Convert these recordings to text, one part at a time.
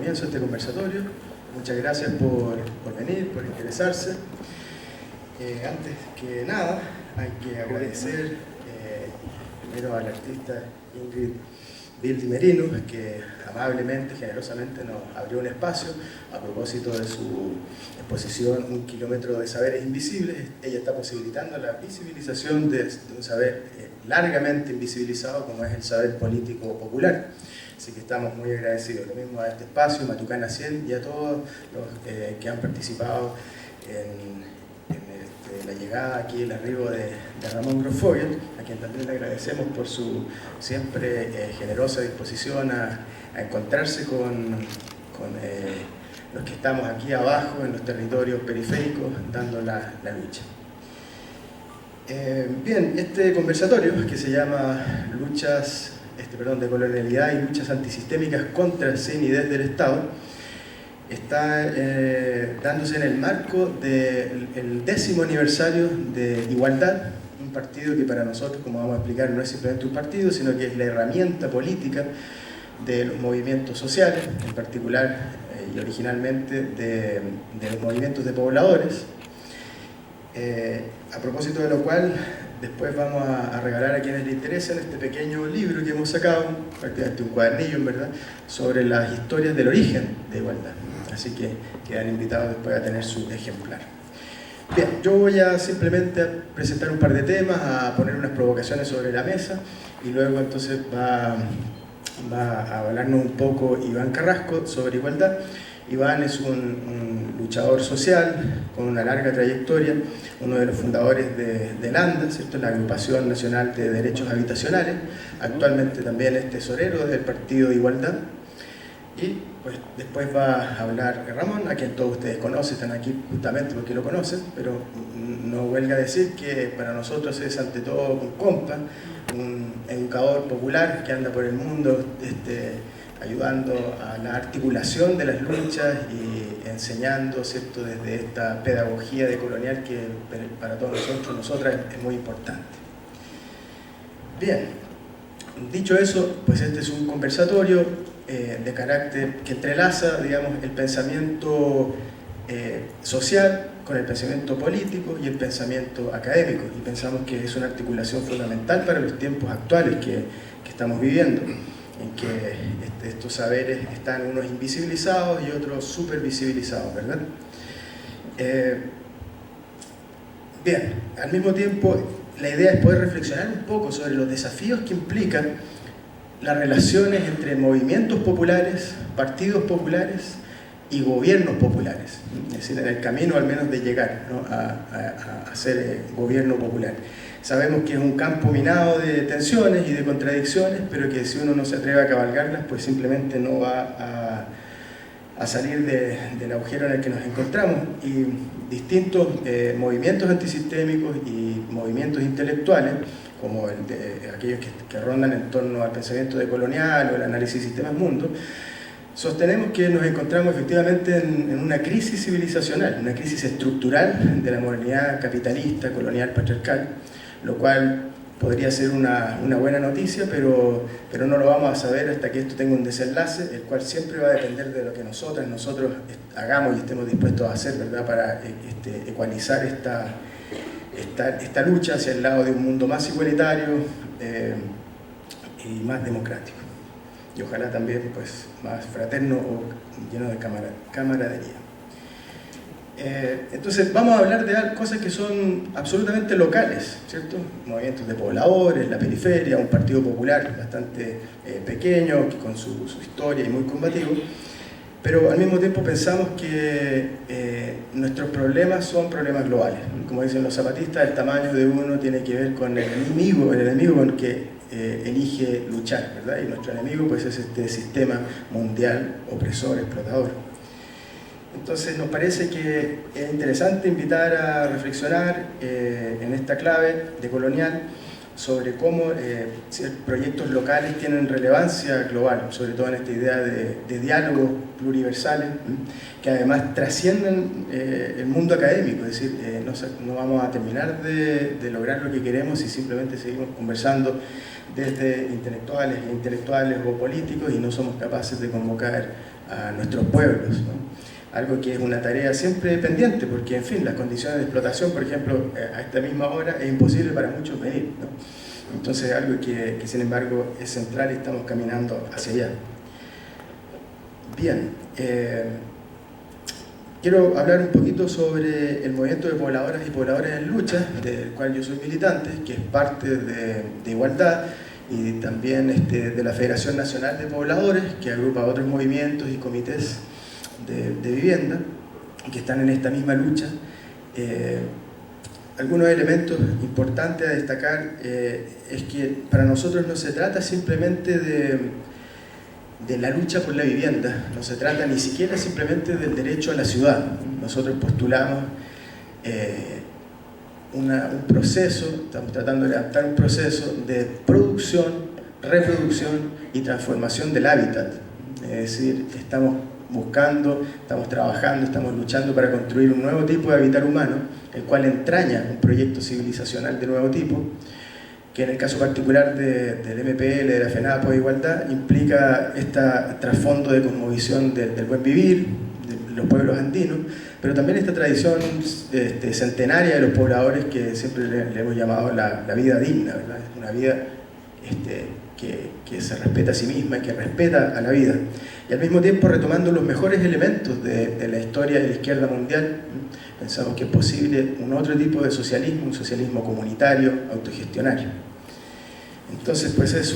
comienzo de este conversatorio. Muchas gracias por venir, por interesarse. Antes que nada, hay que agradecer primero al artista Ingrid Bildi Merino, que amablemente, generosamente nos abrió un espacio a propósito de su exposición Un kilómetro de saberes invisibles. Ella está posibilitando la visibilización de un saber largamente invisibilizado como es el saber político popular. Así que estamos muy agradecidos. Lo mismo a este espacio, Matucana 100 y a todos los que han participado en la llegada aquí, el arribo de Ramón Grosfoguel, a quien también le agradecemos por su siempre generosa disposición a encontrarse con los que estamos aquí abajo en los territorios periféricos dando la lucha. Bien, este conversatorio que se llama de colonialidad y luchas antisistémicas contra, sin y desde el Estado, está dándose en el marco del 10º aniversario de Igualdad, un partido que para nosotros, como vamos a explicar, no es simplemente un partido, sino que es la herramienta política de los movimientos sociales, en particular y originalmente de los movimientos de pobladores, a propósito de lo cual después vamos a regalar a quienes les interesen este pequeño libro que hemos sacado, prácticamente un cuadernillo en verdad, sobre las historias del origen de Igualdad. Así que quedan invitados después a tener su ejemplar. Bien, yo voy a simplemente presentar un par de temas, a poner unas provocaciones sobre la mesa y luego entonces va a hablarnos un poco Iván Carrasco sobre igualdad. Iván es un luchador social con una larga trayectoria, uno de los fundadores de LANDA, ¿cierto? La Agrupación Nacional de Derechos Habitacionales, actualmente también es tesorero del Partido de Igualdad. Y pues después va a hablar Ramón, a quien todos ustedes conocen, están aquí justamente porque lo conocen, pero no huelga decir que para nosotros es ante todo un compa, un educador popular que anda por el mundo ayudando a la articulación de las luchas y enseñando, ¿cierto?, desde esta pedagogía decolonial que para todos nosotras es muy importante. Bien, dicho eso, pues este es un conversatorio de carácter que entrelaza, digamos, el pensamiento social con el pensamiento político y el pensamiento académico, y pensamos que es una articulación fundamental para los tiempos actuales que estamos viviendo, en que estos saberes están unos invisibilizados y otros supervisibilizados, ¿verdad? Bien, al mismo tiempo la idea es poder reflexionar un poco sobre los desafíos que implican las relaciones entre movimientos populares, partidos populares y gobiernos populares, es decir, en el camino al menos de llegar, ¿no?, a ser gobierno popular. Sabemos que es un campo minado de tensiones y de contradicciones, pero que si uno no se atreve a cabalgarlas, pues simplemente no va a salir del agujero en el que nos encontramos. Y distintos movimientos antisistémicos y movimientos intelectuales, como aquellos que rondan en torno al pensamiento decolonial o el análisis de sistemas mundo, sostenemos que nos encontramos efectivamente en una crisis civilizacional, una crisis estructural de la modernidad capitalista, colonial, patriarcal, lo cual podría ser una buena noticia, pero no lo vamos a saber hasta que esto tenga un desenlace, el cual siempre va a depender de lo que nosotros hagamos y estemos dispuestos a hacer, ¿verdad?, para ecualizar esta lucha hacia el lado de un mundo más igualitario y más democrático. Y ojalá también pues, más fraterno o lleno de camaradería. Entonces vamos a hablar de cosas que son absolutamente locales, ¿cierto? Movimientos de pobladores, la periferia, un partido popular bastante pequeño, con su historia y muy combativo, pero al mismo tiempo pensamos que nuestros problemas son problemas globales. Como dicen los zapatistas, el tamaño de uno tiene que ver con el enemigo con que elige luchar, ¿verdad? Y nuestro enemigo pues, es este sistema mundial opresor, explotador. Entonces nos parece que es interesante invitar a reflexionar en esta clave decolonial sobre cómo proyectos locales tienen relevancia global, sobre todo en esta idea de diálogos pluriversales que además trascienden el mundo académico, es decir, no vamos a terminar de lograr lo que queremos si simplemente seguimos conversando desde intelectuales o políticos y no somos capaces de convocar a nuestros pueblos, ¿no? Algo que es una tarea siempre pendiente, porque en fin, las condiciones de explotación, por ejemplo, a esta misma hora es imposible para muchos venir, ¿no? Entonces algo que sin embargo es central y estamos caminando hacia allá. Bien, quiero hablar un poquito sobre el movimiento de pobladoras y pobladores en lucha, del cual yo soy militante, que es parte de Igualdad, y también de la Federación Nacional de Pobladores, que agrupa otros movimientos y comités de vivienda que están en esta misma lucha. Algunos elementos importantes a destacar es que para nosotros no se trata simplemente de la lucha por la vivienda, no se trata ni siquiera simplemente del derecho a la ciudad. Nosotros postulamos un proceso, estamos tratando de adaptar un proceso de producción, reproducción y transformación del hábitat. Es decir, estamos buscando, estamos trabajando, estamos luchando para construir un nuevo tipo de hábitat humano, el cual entraña un proyecto civilizacional de nuevo tipo, que en el caso particular del MPL, de la FENAPO de Igualdad, implica este trasfondo de cosmovisión del buen vivir, de los pueblos andinos, pero también esta tradición centenaria de los pobladores que siempre le hemos llamado la vida digna, ¿verdad? Una vida que se respeta a sí misma y que respeta a la vida. Y al mismo tiempo retomando los mejores elementos de la historia de la izquierda mundial, pensamos que es posible un otro tipo de socialismo, un socialismo comunitario, autogestionario. Entonces, pues es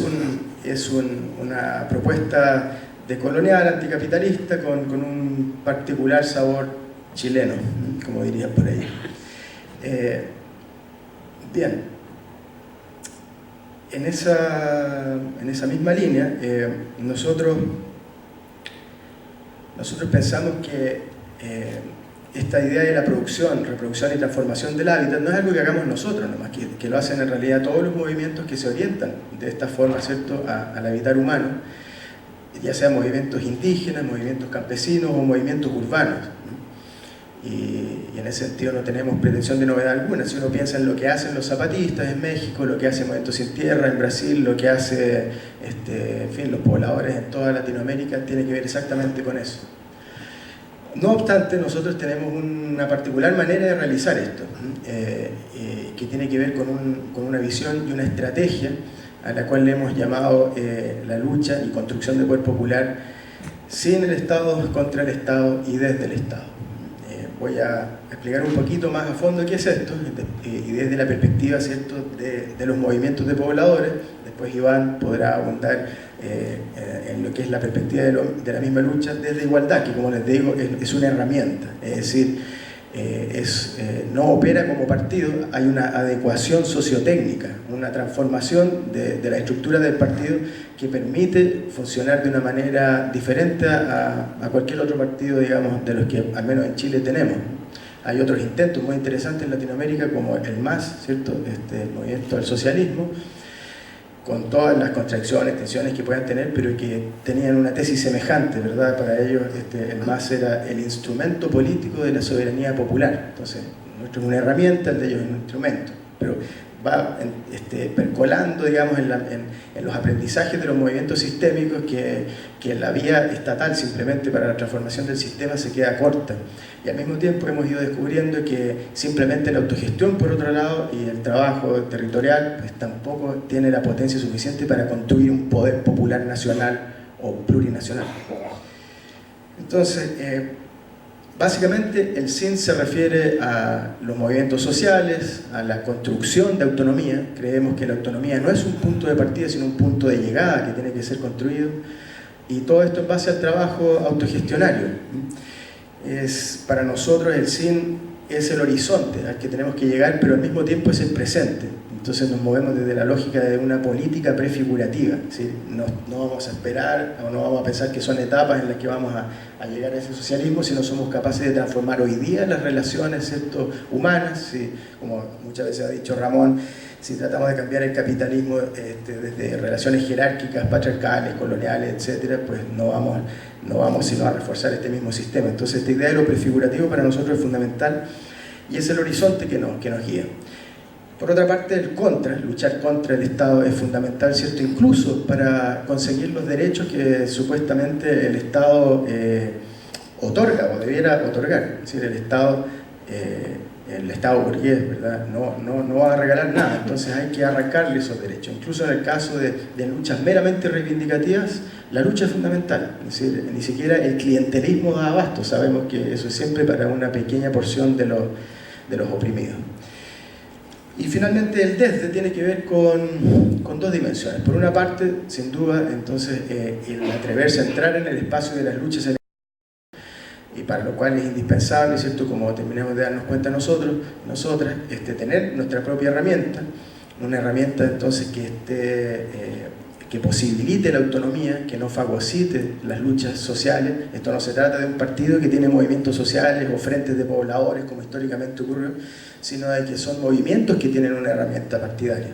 una propuesta decolonial, anticapitalista, con un particular sabor chileno, como dirían por ahí. Bien, en esa misma línea, nosotros pensamos que esta idea de la producción, reproducción y transformación del hábitat no es algo que hagamos nosotros nomás, que lo hacen en realidad todos los movimientos que se orientan de esta forma, ¿cierto?, al habitar humano, ya sean movimientos indígenas, movimientos campesinos o movimientos urbanos. Y en ese sentido no tenemos pretensión de novedad alguna. Si uno piensa en lo que hacen los zapatistas en México, lo que hace Movimiento Sin Tierra en Brasil, lo que hace en fin, los pobladores en toda Latinoamérica, tiene que ver exactamente con eso. No obstante, nosotros tenemos una particular manera de realizar esto, que tiene que ver con una visión y una estrategia a la cual le hemos llamado la lucha y construcción de poder popular sin el Estado, contra el Estado y desde el Estado. Voy a explicar un poquito más a fondo qué es esto, y desde la perspectiva, ¿cierto?, de los movimientos de pobladores. Después Iván podrá abundar en lo que es la perspectiva de la misma lucha desde Igualdad, que, como les digo, es una herramienta, es decir, no opera como partido, hay una adecuación sociotécnica, una transformación de la estructura del partido que permite funcionar de una manera diferente a cualquier otro partido, digamos, de los que al menos en Chile tenemos. Hay otros intentos muy interesantes en Latinoamérica, como el MAS, ¿cierto?, el movimiento del socialismo, con todas las contradicciones, tensiones que puedan tener, pero que tenían una tesis semejante, ¿verdad? Para ellos el MAS era el instrumento político de la soberanía popular. Entonces, nuestro es una herramienta, el de ellos es un instrumento, pero va percolando, digamos, en los aprendizajes de los movimientos sistémicos que la vía estatal simplemente para la transformación del sistema se queda corta. Y al mismo tiempo hemos ido descubriendo que simplemente la autogestión, por otro lado, y el trabajo territorial, pues tampoco tiene la potencia suficiente para construir un poder popular nacional o plurinacional. Entonces, básicamente el SIN se refiere a los movimientos sociales, a la construcción de autonomía. Creemos que la autonomía no es un punto de partida, sino un punto de llegada que tiene que ser construido. Y todo esto en base al trabajo autogestionario. Para nosotros el SIN es el horizonte al que tenemos que llegar, pero al mismo tiempo es el presente. Entonces nos movemos desde la lógica de una política prefigurativa, ¿sí? No vamos a esperar o no vamos a pensar que son etapas en las que vamos a llegar a ese socialismo, sino somos capaces de transformar hoy día las relaciones, ¿cierto?, humanas, ¿sí? Como muchas veces ha dicho Ramón, si tratamos de cambiar el capitalismo desde relaciones jerárquicas, patriarcales, coloniales, etcétera, pues no vamos sino a reforzar este mismo sistema. Entonces esta idea de lo prefigurativo para nosotros es fundamental y es el horizonte que nos guía. Por otra parte, el contra, luchar contra el Estado es fundamental, ¿cierto? Incluso para conseguir los derechos que supuestamente el Estado otorga o debiera otorgar. Es decir, el Estado burgués, ¿verdad? No va a regalar nada, entonces hay que arrancarle esos derechos. Incluso en el caso de luchas meramente reivindicativas, la lucha es fundamental. Es decir, ni siquiera el clientelismo da abasto, sabemos que eso es siempre para una pequeña porción de los oprimidos. Y finalmente el desde tiene que ver con dos dimensiones. Por una parte, sin duda, entonces, el atreverse a entrar en el espacio de las luchas, y para lo cual es indispensable, ¿cierto?, como terminamos de darnos cuenta nosotras, tener nuestra propia herramienta, una herramienta entonces que posibilite la autonomía, que no fagocite las luchas sociales. Esto no se trata de un partido que tiene movimientos sociales o frentes de pobladores, como históricamente ocurrió, sino de que son movimientos que tienen una herramienta partidaria.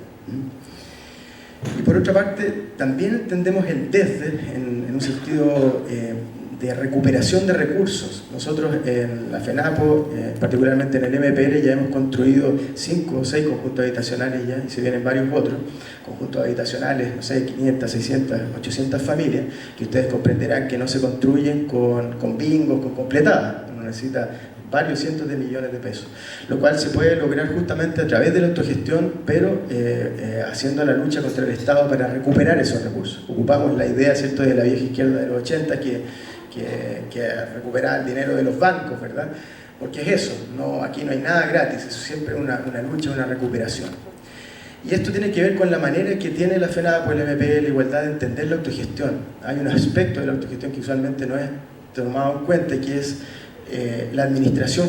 Y por otra parte, también entendemos el desde en un sentido de recuperación de recursos. Nosotros en la FENAPO, particularmente en el MPR, ya hemos construido 5 o 6 conjuntos habitacionales ya, y se vienen varios otros, conjuntos habitacionales, no sé, 500, 600, 800 familias, que ustedes comprenderán que no se construyen con bingos, con completadas, uno necesita varios cientos de millones de pesos, lo cual se puede lograr justamente a través de la autogestión, pero haciendo la lucha contra el Estado para recuperar esos recursos. Ocupamos la idea, ¿cierto?, de la vieja izquierda de los 80 que recuperar el dinero de los bancos, ¿verdad? Porque es eso, aquí no hay nada gratis, eso siempre es una lucha, una recuperación. Y esto tiene que ver con la manera que tiene la FENAPO, el MPL, la igualdad de entender la autogestión. Hay un aspecto de la autogestión que usualmente no es tomado en cuenta, que es la administración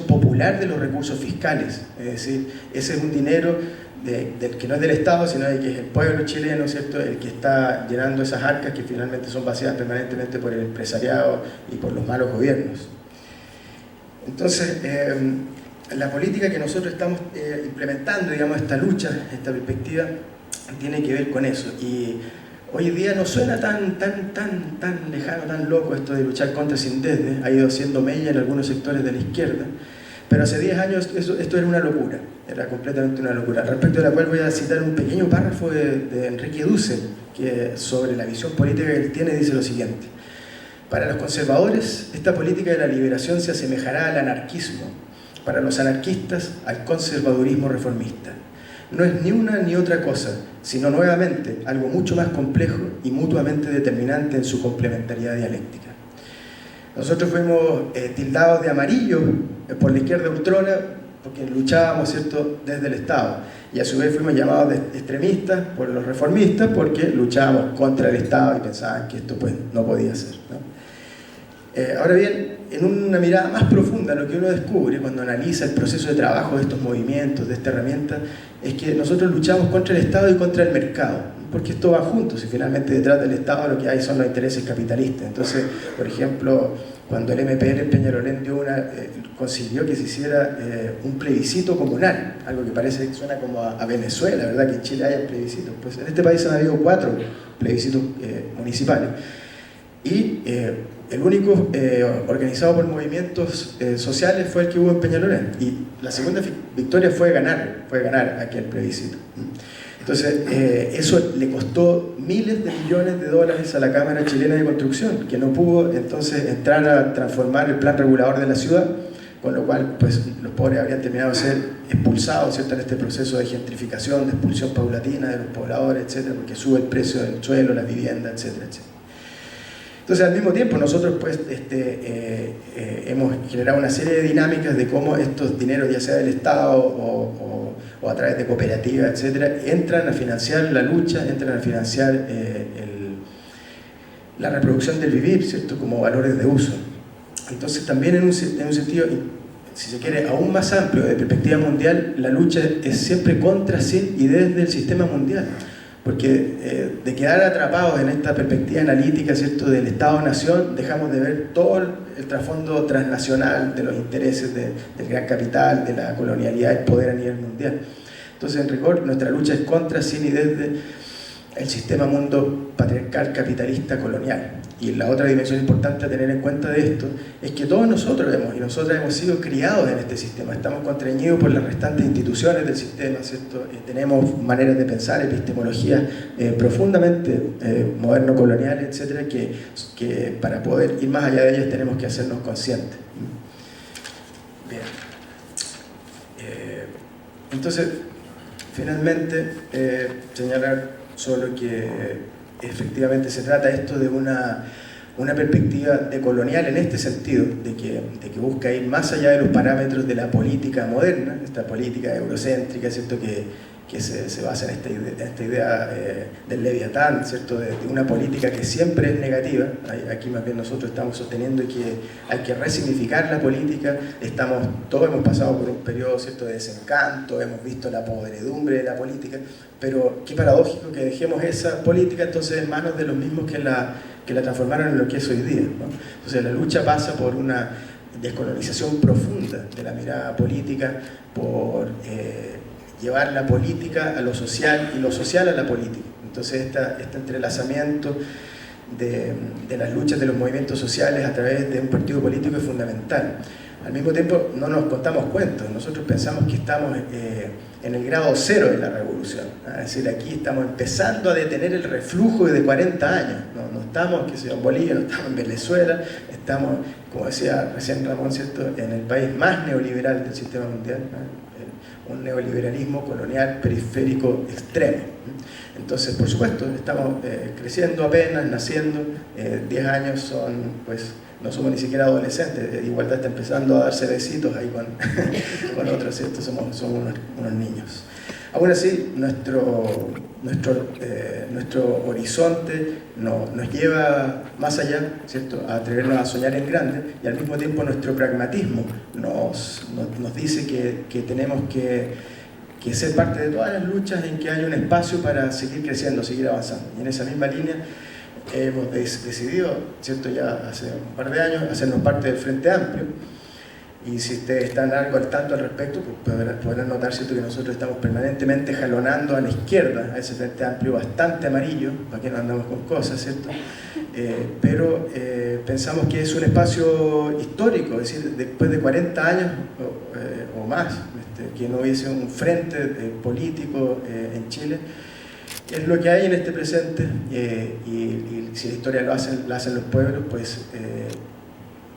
popular de los recursos fiscales. Es decir, ese es un dinero del que no es del Estado, sino de que es el pueblo chileno, ¿cierto?, el que está llenando esas arcas que finalmente son vaciadas permanentemente por el empresariado y por los malos gobiernos. Entonces, la política que nosotros estamos implementando, digamos, esta lucha, esta perspectiva, tiene que ver con eso. Y hoy día no suena tan lejano, tan loco esto de luchar contra sin desde, ha ido haciendo mella en algunos sectores de la izquierda, pero hace 10 años esto era una locura, era completamente una locura, respecto a la cual voy a citar un pequeño párrafo de Enrique Dussel, que sobre la visión política que él tiene dice lo siguiente: para los conservadores, esta política de la liberación se asemejará al anarquismo, para los anarquistas, al conservadurismo reformista. No es ni una ni otra cosa, sino nuevamente algo mucho más complejo y mutuamente determinante en su complementariedad dialéctica. Nosotros fuimos tildados de amarillo por la izquierda ultrona porque luchábamos, ¿cierto?, desde el Estado, y a su vez fuimos llamados de extremistas por los reformistas porque luchábamos contra el Estado y pensaban que esto pues no podía ser, ¿no? Ahora bien, en una mirada más profunda, lo que uno descubre cuando analiza el proceso de trabajo de estos movimientos, de esta herramienta, es que nosotros luchamos contra el Estado y contra el mercado, porque esto va juntos y finalmente detrás del Estado lo que hay son los intereses capitalistas. Entonces, por ejemplo, cuando el MPR en Peñalolén consiguió que se hiciera un plebiscito comunal, algo que parece que suena como a Venezuela, ¿verdad?, que en Chile haya plebiscitos. Pues en este país han habido 4 plebiscitos municipales. Y el único organizado por movimientos sociales fue el que hubo en Peñalolén. Y la segunda victoria fue ganar aquel plebiscito. Entonces, eso le costó miles de millones de dólares a la Cámara Chilena de Construcción, que no pudo entonces entrar a transformar el plan regulador de la ciudad, con lo cual pues, los pobres habrían terminado de ser expulsados, ¿cierto?, en este proceso de gentrificación, de expulsión paulatina de los pobladores, etcétera, porque sube el precio del suelo, las viviendas, etcétera, etcétera. Entonces, al mismo tiempo, nosotros pues, hemos generado una serie de dinámicas de cómo estos dineros, ya sea del Estado o a través de cooperativas, etcétera, entran a financiar la lucha, entran a financiar la reproducción del vivir, ¿cierto?, como valores de uso. Entonces, también en un sentido, si se quiere, aún más amplio, de perspectiva mundial, la lucha es siempre contra, sin y desde el sistema mundial. Porque de quedar atrapados en esta perspectiva analítica, ¿cierto?, del Estado-Nación, dejamos de ver todo el trasfondo transnacional de los intereses del gran capital, de la colonialidad, del poder a nivel mundial. Entonces, en rigor, nuestra lucha es contra, sin y desde el sistema mundo patriarcal, capitalista, colonial. Y la otra dimensión importante a tener en cuenta de esto es que todos nosotros y nosotras hemos sido criados en este sistema, estamos contrañidos por las restantes instituciones del sistema, ¿cierto? Tenemos maneras de pensar, epistemologías profundamente moderno-coloniales, etcétera, que para poder ir más allá de ellas tenemos que hacernos conscientes. Bien. Entonces, finalmente, señalar solo que efectivamente se trata esto de una perspectiva decolonial en este sentido, de que busca ir más allá de los parámetros de la política moderna, esta política eurocéntrica, ¿cierto? Que se basa en esta idea del Leviatán, ¿cierto? De una política que siempre es negativa. Aquí más bien nosotros estamos sosteniendo que hay que resignificar la política, todos hemos pasado por un periodo, ¿cierto?, de desencanto, hemos visto la podredumbre de la política, pero qué paradójico que dejemos esa política entonces en manos de los mismos que la transformaron en lo que es hoy día, ¿no? Entonces la lucha pasa por una descolonización profunda de la mirada política, por llevar la política a lo social y lo social a la política. Entonces este entrelazamiento de las luchas de los movimientos sociales a través de un partido político es fundamental. Al mismo tiempo no nos contamos cuentos, nosotros pensamos que estamos en el grado cero de la revolución, ¿no? Es decir, aquí estamos empezando a detener el reflujo de 40 años, no estamos, qué sé yo, en Bolivia, no estamos en Venezuela, estamos, como decía recién Ramón, ¿cierto?, en el país más neoliberal del sistema mundial, ¿no? Un neoliberalismo colonial periférico extremo. Entonces, por supuesto, estamos creciendo apenas, naciendo, 10 años son, pues, no somos ni siquiera adolescentes, Igualdad está empezando a darse besitos ahí con otros, ¿cierto? Somos unos niños. Aún así, nuestro horizonte nos lleva más allá, ¿cierto?, a atrevernos a soñar en grande, y al mismo tiempo nuestro pragmatismo nos dice que tenemos que ser parte de todas las luchas en que haya un espacio para seguir creciendo, seguir avanzando. Y en esa misma línea hemos decidido, ¿cierto?, ya hace un par de años, hacernos parte del Frente Amplio. Y si ustedes están algo al tanto al respecto, pues podrán notar, ¿cierto?, que nosotros estamos permanentemente jalonando a la izquierda, a ese Frente Amplio bastante amarillo, para que no andamos con cosas, ¿cierto? Pero pensamos que es un espacio histórico, es decir, después de 40 años o más, que no hubiese un frente político en Chile, es lo que hay en este presente, y si la historia la hacen los pueblos, pues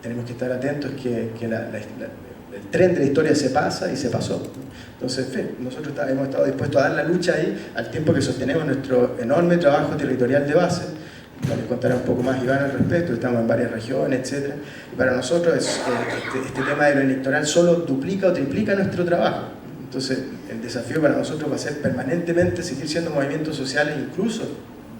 tenemos que estar atentos que el tren de la historia se pasa y se pasó. Entonces, en fin, nosotros hemos estado dispuestos a dar la lucha ahí, al tiempo que sostenemos nuestro enorme trabajo territorial de base. Ya les contaré un poco más Iván al respecto, estamos en varias regiones, etc. Y para nosotros este tema de lo electoral solo duplica o triplica nuestro trabajo. Entonces, el desafío para nosotros va a ser permanentemente seguir siendo movimientos sociales, incluso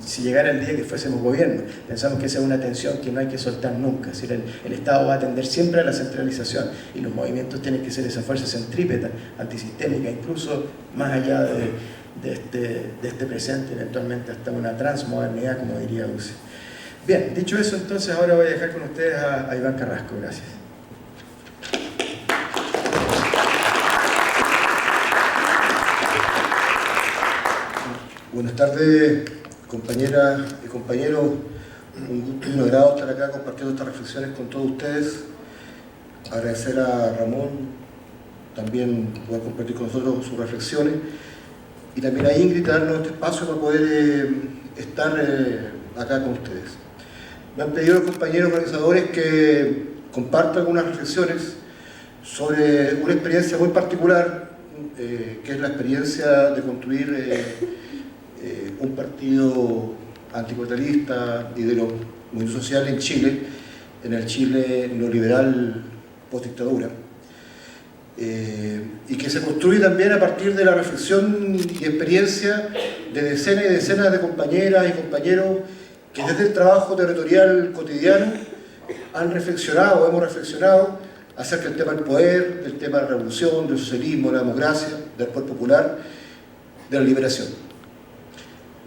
si llegara el día que fuésemos gobierno. Pensamos que esa es una tensión que no hay que soltar nunca. Es decir, el Estado va a tender siempre a la centralización, y los movimientos tienen que ser esa fuerza centrípeta, antisistémica, incluso más allá de este presente, eventualmente hasta una transmodernidad, como diría Lucy. Bien, dicho eso, entonces ahora voy a dejar con ustedes a Iván Carrasco. Gracias. Buenas tardes, compañeras y compañeros. Un gusto y un agrado estar acá compartiendo estas reflexiones con todos ustedes. Agradecer a Ramón, también poder compartir con nosotros sus reflexiones, y también a Ingrid darnos este espacio para poder estar acá con ustedes. Me han pedido los compañeros organizadores que comparta algunas reflexiones sobre una experiencia muy particular, que es la experiencia de construir un partido anticapitalista y de los movimientos sociales en Chile, en el Chile neoliberal postdictadura, y que se construye también a partir de la reflexión y experiencia de decenas y decenas de compañeras y compañeros que desde el trabajo territorial cotidiano han reflexionado o hemos reflexionado acerca del tema del poder, del tema de la revolución, del socialismo, de la democracia, del poder popular, de la liberación.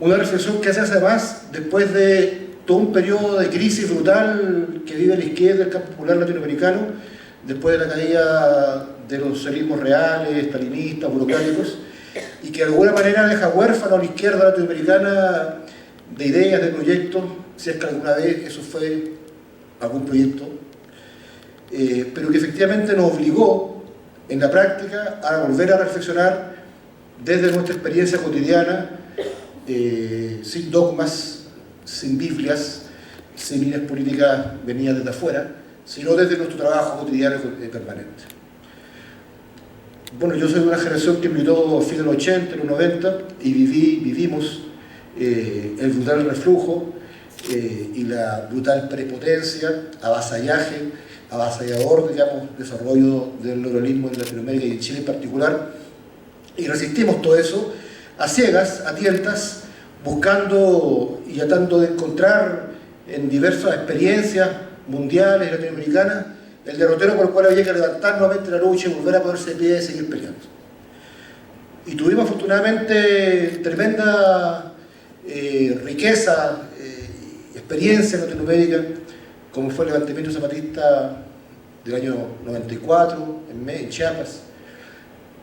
Una reflexión que se hace además después de todo un periodo de crisis brutal que vive la izquierda del campo popular latinoamericano, después de la caída de los socialismos reales, stalinistas, burocráticos, y que de alguna manera deja huérfano a la izquierda latinoamericana de ideas, de proyectos, si es que alguna vez eso fue algún proyecto, pero que efectivamente nos obligó en la práctica a volver a reflexionar desde nuestra experiencia cotidiana, sin dogmas, sin Biblias, sin líneas políticas venidas desde afuera, sino desde nuestro trabajo cotidiano y permanente. Bueno, yo soy de una generación que militó a fines de los 80, en los 90, y vivimos el brutal reflujo y la brutal prepotencia, avasallador, digamos, desarrollo del neoliberalismo en Latinoamérica y en Chile en particular, y resistimos todo eso a ciegas, a tientas, buscando y tratando de encontrar en diversas experiencias mundiales y latinoamericanas el derrotero por el cual había que levantar nuevamente la lucha y volver a ponerse de pie y seguir peleando. Y tuvimos afortunadamente tremenda riqueza, experiencia en Latinoamérica, como fue el levantamiento zapatista del año 94 en Chiapas,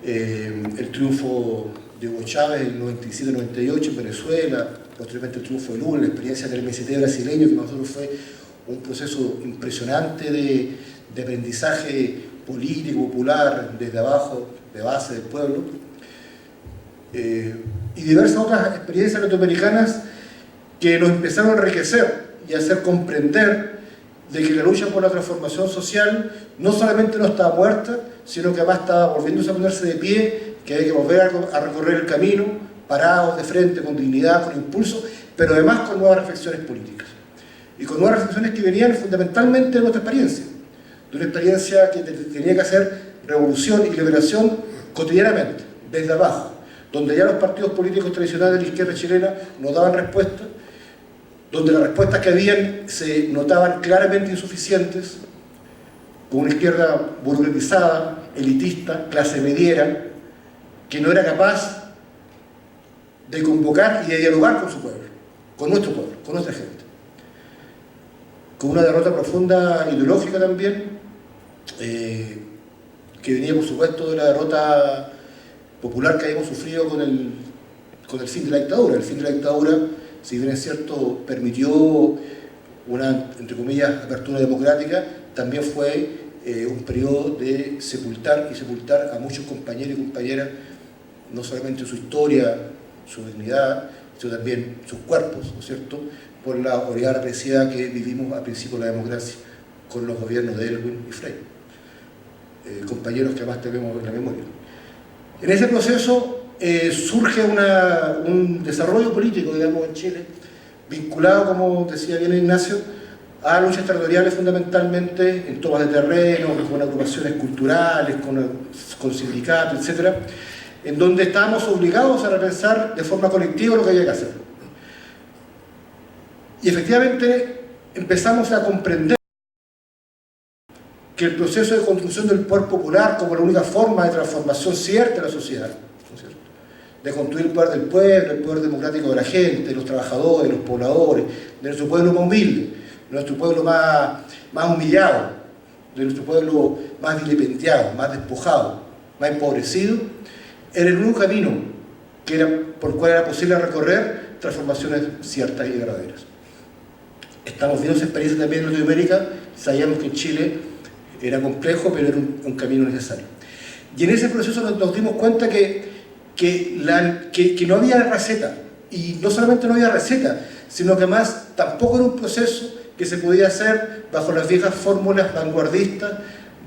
el triunfo de Hugo Chávez en el 97-98 en Venezuela, posteriormente el triunfo de Lula, la experiencia del MST brasileño, que para nosotros fue un proceso impresionante de aprendizaje político, popular, desde abajo, de base del pueblo, y diversas otras experiencias latinoamericanas que nos empezaron a enriquecer y a hacer comprender de que la lucha por la transformación social no solamente no estaba muerta, sino que además estaba volviéndose a ponerse de pie, que hay que volver a recorrer el camino, parados de frente, con dignidad, con impulso, pero además con nuevas reflexiones políticas. Y con nuevas reflexiones que venían fundamentalmente de nuestra experiencia, de una experiencia que tenía que hacer revolución y liberación cotidianamente, desde abajo, donde ya los partidos políticos tradicionales de la izquierda chilena no daban respuesta, donde las respuestas que habían se notaban claramente insuficientes, con una izquierda burocratizada, elitista, clase mediera, que no era capaz de convocar y de dialogar con su pueblo, con nuestro pueblo, con nuestra gente. Con una derrota profunda ideológica también, que venía por supuesto de la derrota popular que habíamos sufrido con el fin de la dictadura. El fin de la dictadura, si bien es cierto, permitió una, entre comillas, apertura democrática, también fue un periodo de sepultar a muchos compañeros y compañeras, no solamente su historia, su dignidad, sino también sus cuerpos, ¿no es cierto?, por la oleada represiva que vivimos al principio de la democracia con los gobiernos de Elwin y Frei, compañeros que además tenemos en la memoria. En ese proceso surge un desarrollo político, digamos, en Chile, vinculado, como decía bien Ignacio, a luchas territoriales fundamentalmente, en tomas de terreno, con agrupaciones culturales, con sindicatos, etc., en donde estábamos obligados a repensar de forma colectiva lo que había que hacer. Y efectivamente empezamos a comprender que el proceso de construcción del poder popular como la única forma de transformación cierta de la sociedad, ¿no es cierto?, de construir el poder del pueblo, el poder democrático de la gente, de los trabajadores, de los pobladores, de nuestro pueblo más humilde, de nuestro pueblo más humillado, de nuestro pueblo más vilipendiado, más despojado, más empobrecido, era el único camino por el cual era posible recorrer transformaciones ciertas y verdaderas. Estamos viendo esa experiencia también en Latinoamérica, sabíamos que en Chile era complejo, pero era un camino necesario. Y en ese proceso nos dimos cuenta que no había receta, y no solamente no había receta, sino que además tampoco era un proceso que se podía hacer bajo las viejas fórmulas vanguardistas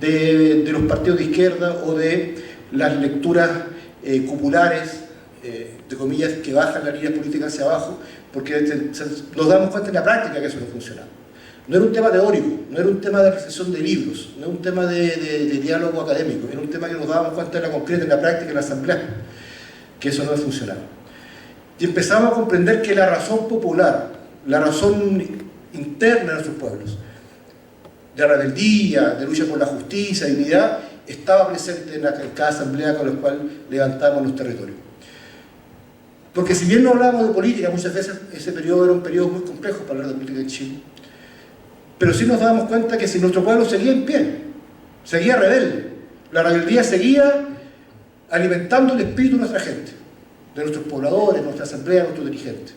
de los partidos de izquierda o de las lecturas cupulares, de comillas, que bajan la línea política hacia abajo, porque nos damos cuenta en la práctica que eso no funcionaba. No era un tema teórico, no era un tema de reflexión de libros, no era un tema de diálogo académico, era un tema que nos dábamos cuenta en la concreta, en la práctica, en la asamblea, que eso no funcionaba. Y empezamos a comprender que la razón popular, la razón interna de nuestros pueblos, de rebeldía, de lucha por la justicia, dignidad, estaba presente en cada asamblea con la cual levantamos los territorios. Porque si bien no hablábamos de política, muchas veces ese periodo era un periodo muy complejo para hablar de política en Chile, pero sí nos dábamos cuenta que si nuestro pueblo seguía en pie, seguía rebelde, la rebeldía seguía alimentando el espíritu de nuestra gente, de nuestros pobladores, de nuestra asamblea, de nuestros dirigentes.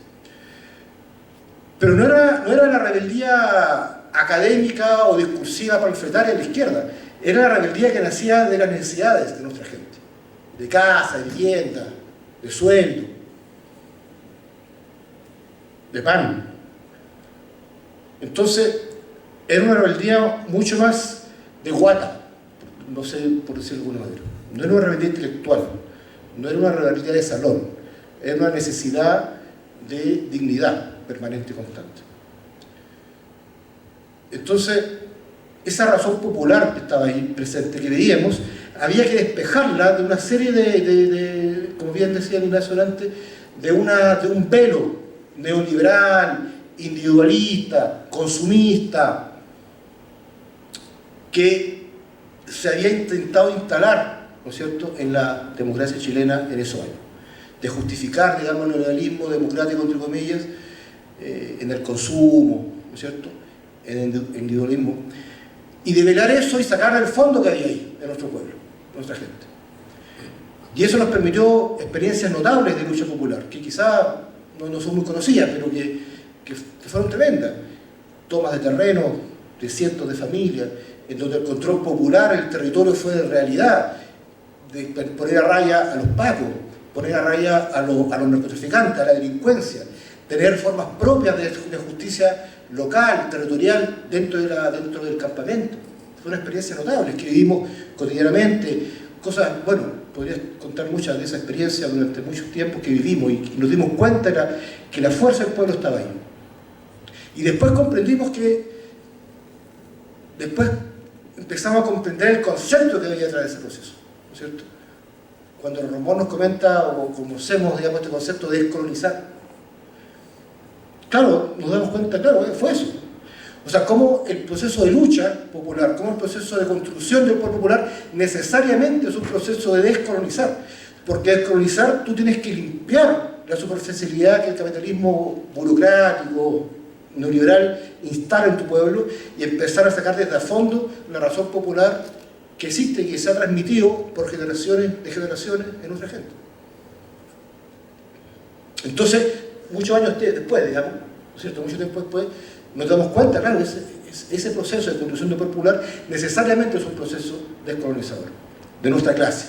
Pero no era la rebeldía académica o discursiva panfletaria de la izquierda, era la rebeldía que nacía de las necesidades de nuestra gente, de casa, de vivienda, de sueldo, de pan. Entonces, era una rebeldía mucho más de guata, no sé por decirlo de alguna manera. No era una rebeldía intelectual, no era una rebeldía de salón, era una necesidad de dignidad permanente y constante. Entonces, esa razón popular que estaba ahí presente, que veíamos, había que despejarla de una serie de como bien decía Ignacio antes, de un velo neoliberal, individualista, consumista, que se había intentado instalar, ¿no es cierto?, en la democracia chilena en esos años, de justificar, digamos, el neoliberalismo democrático, entre comillas, en el consumo, ¿no es cierto?, en el individualismo, y de velar eso y sacar el fondo que había ahí, de nuestro pueblo, de nuestra gente. Y eso nos permitió experiencias notables de lucha popular, que quizá no son muy conocidas, pero que fueron tremendas. Tomas de terreno de cientos de familias, en donde el control popular del territorio fue de realidad, de poner a raya a los pacos, poner a raya a los narcotraficantes, a la delincuencia, tener formas propias de justicia local, territorial, dentro del campamento. Fue una experiencia notable, que vivimos cotidianamente, cosas, bueno, podría contar muchas de esa experiencia durante muchos tiempos que vivimos y nos dimos cuenta que la fuerza del pueblo estaba ahí. Y después comprendimos después empezamos a comprender el concepto que había detrás de ese proceso, ¿no es cierto? Cuando Ramón nos comenta, o conocemos, digamos, este concepto de descolonizar, claro, nos damos cuenta, claro, fue eso. O sea, cómo el proceso de lucha popular, cómo el proceso de construcción del pueblo popular necesariamente es un proceso de descolonizar. Porque descolonizar tú tienes que limpiar la superficialidad que el capitalismo burocrático, neoliberal, instala en tu pueblo y empezar a sacar desde a fondo la razón popular que existe y que se ha transmitido por generaciones de generaciones en nuestra gente. Entonces, muchos años después, digamos, ¿no es cierto?, mucho tiempo después, nos damos cuenta, claro, ese proceso de construcción de pueblo popular necesariamente es un proceso descolonizador de nuestra clase,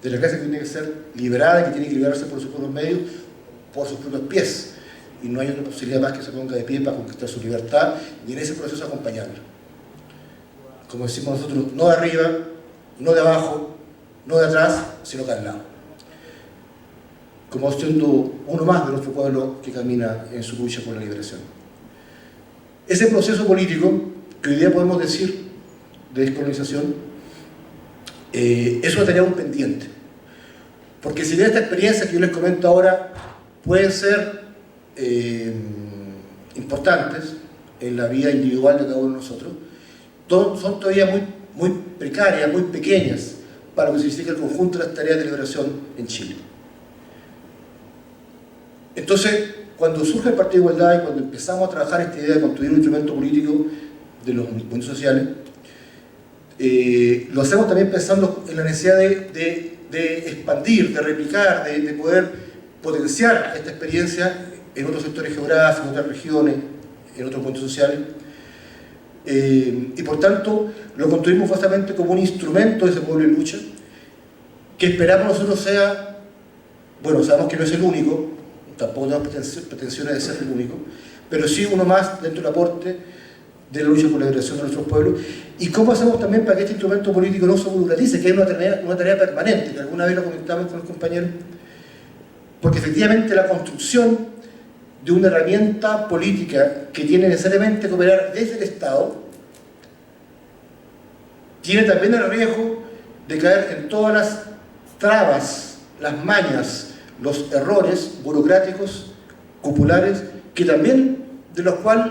de la clase que tiene que ser liberada y que tiene que liberarse por sus propios medios, por sus propios pies, y no hay otra posibilidad más que se ponga de pie para conquistar su libertad y en ese proceso acompañarla. Como decimos nosotros, no de arriba, no de abajo, no de atrás, sino que al lado, como siendo uno más de nuestro pueblo que camina en su lucha por la liberación. Ese proceso político, que hoy día podemos decir de descolonización, es una tarea un pendiente. Porque si bien esta experiencia que yo les comento ahora pueden ser importantes en la vida individual de cada uno de nosotros, son todavía muy precarias, muy pequeñas para lo que significa el conjunto de las tareas de liberación en Chile. Entonces, cuando surge el Partido de Igualdad y cuando empezamos a trabajar esta idea de construir un instrumento político de los movimientos sociales, lo hacemos también pensando en la necesidad de expandir, de replicar, de poder potenciar esta experiencia en otros sectores geográficos, en otras regiones, en otros movimientos sociales. Y por tanto, lo construimos básicamente como un instrumento de ese pueblo en lucha, que esperamos nosotros sea, bueno, sabemos que no es el único, tampoco tenemos pretensiones de ser el único, pero sí uno más dentro del aporte de la lucha por la liberación de nuestros pueblos. Y cómo hacemos también para que este instrumento político no se burocratice, que es una tarea permanente, que alguna vez lo comentamos con los compañeros, porque efectivamente la construcción de una herramienta política que tiene necesariamente que operar desde el Estado tiene también el riesgo de caer en todas las trabas, las mañas, los errores burocráticos, cupulares, que también de los cuales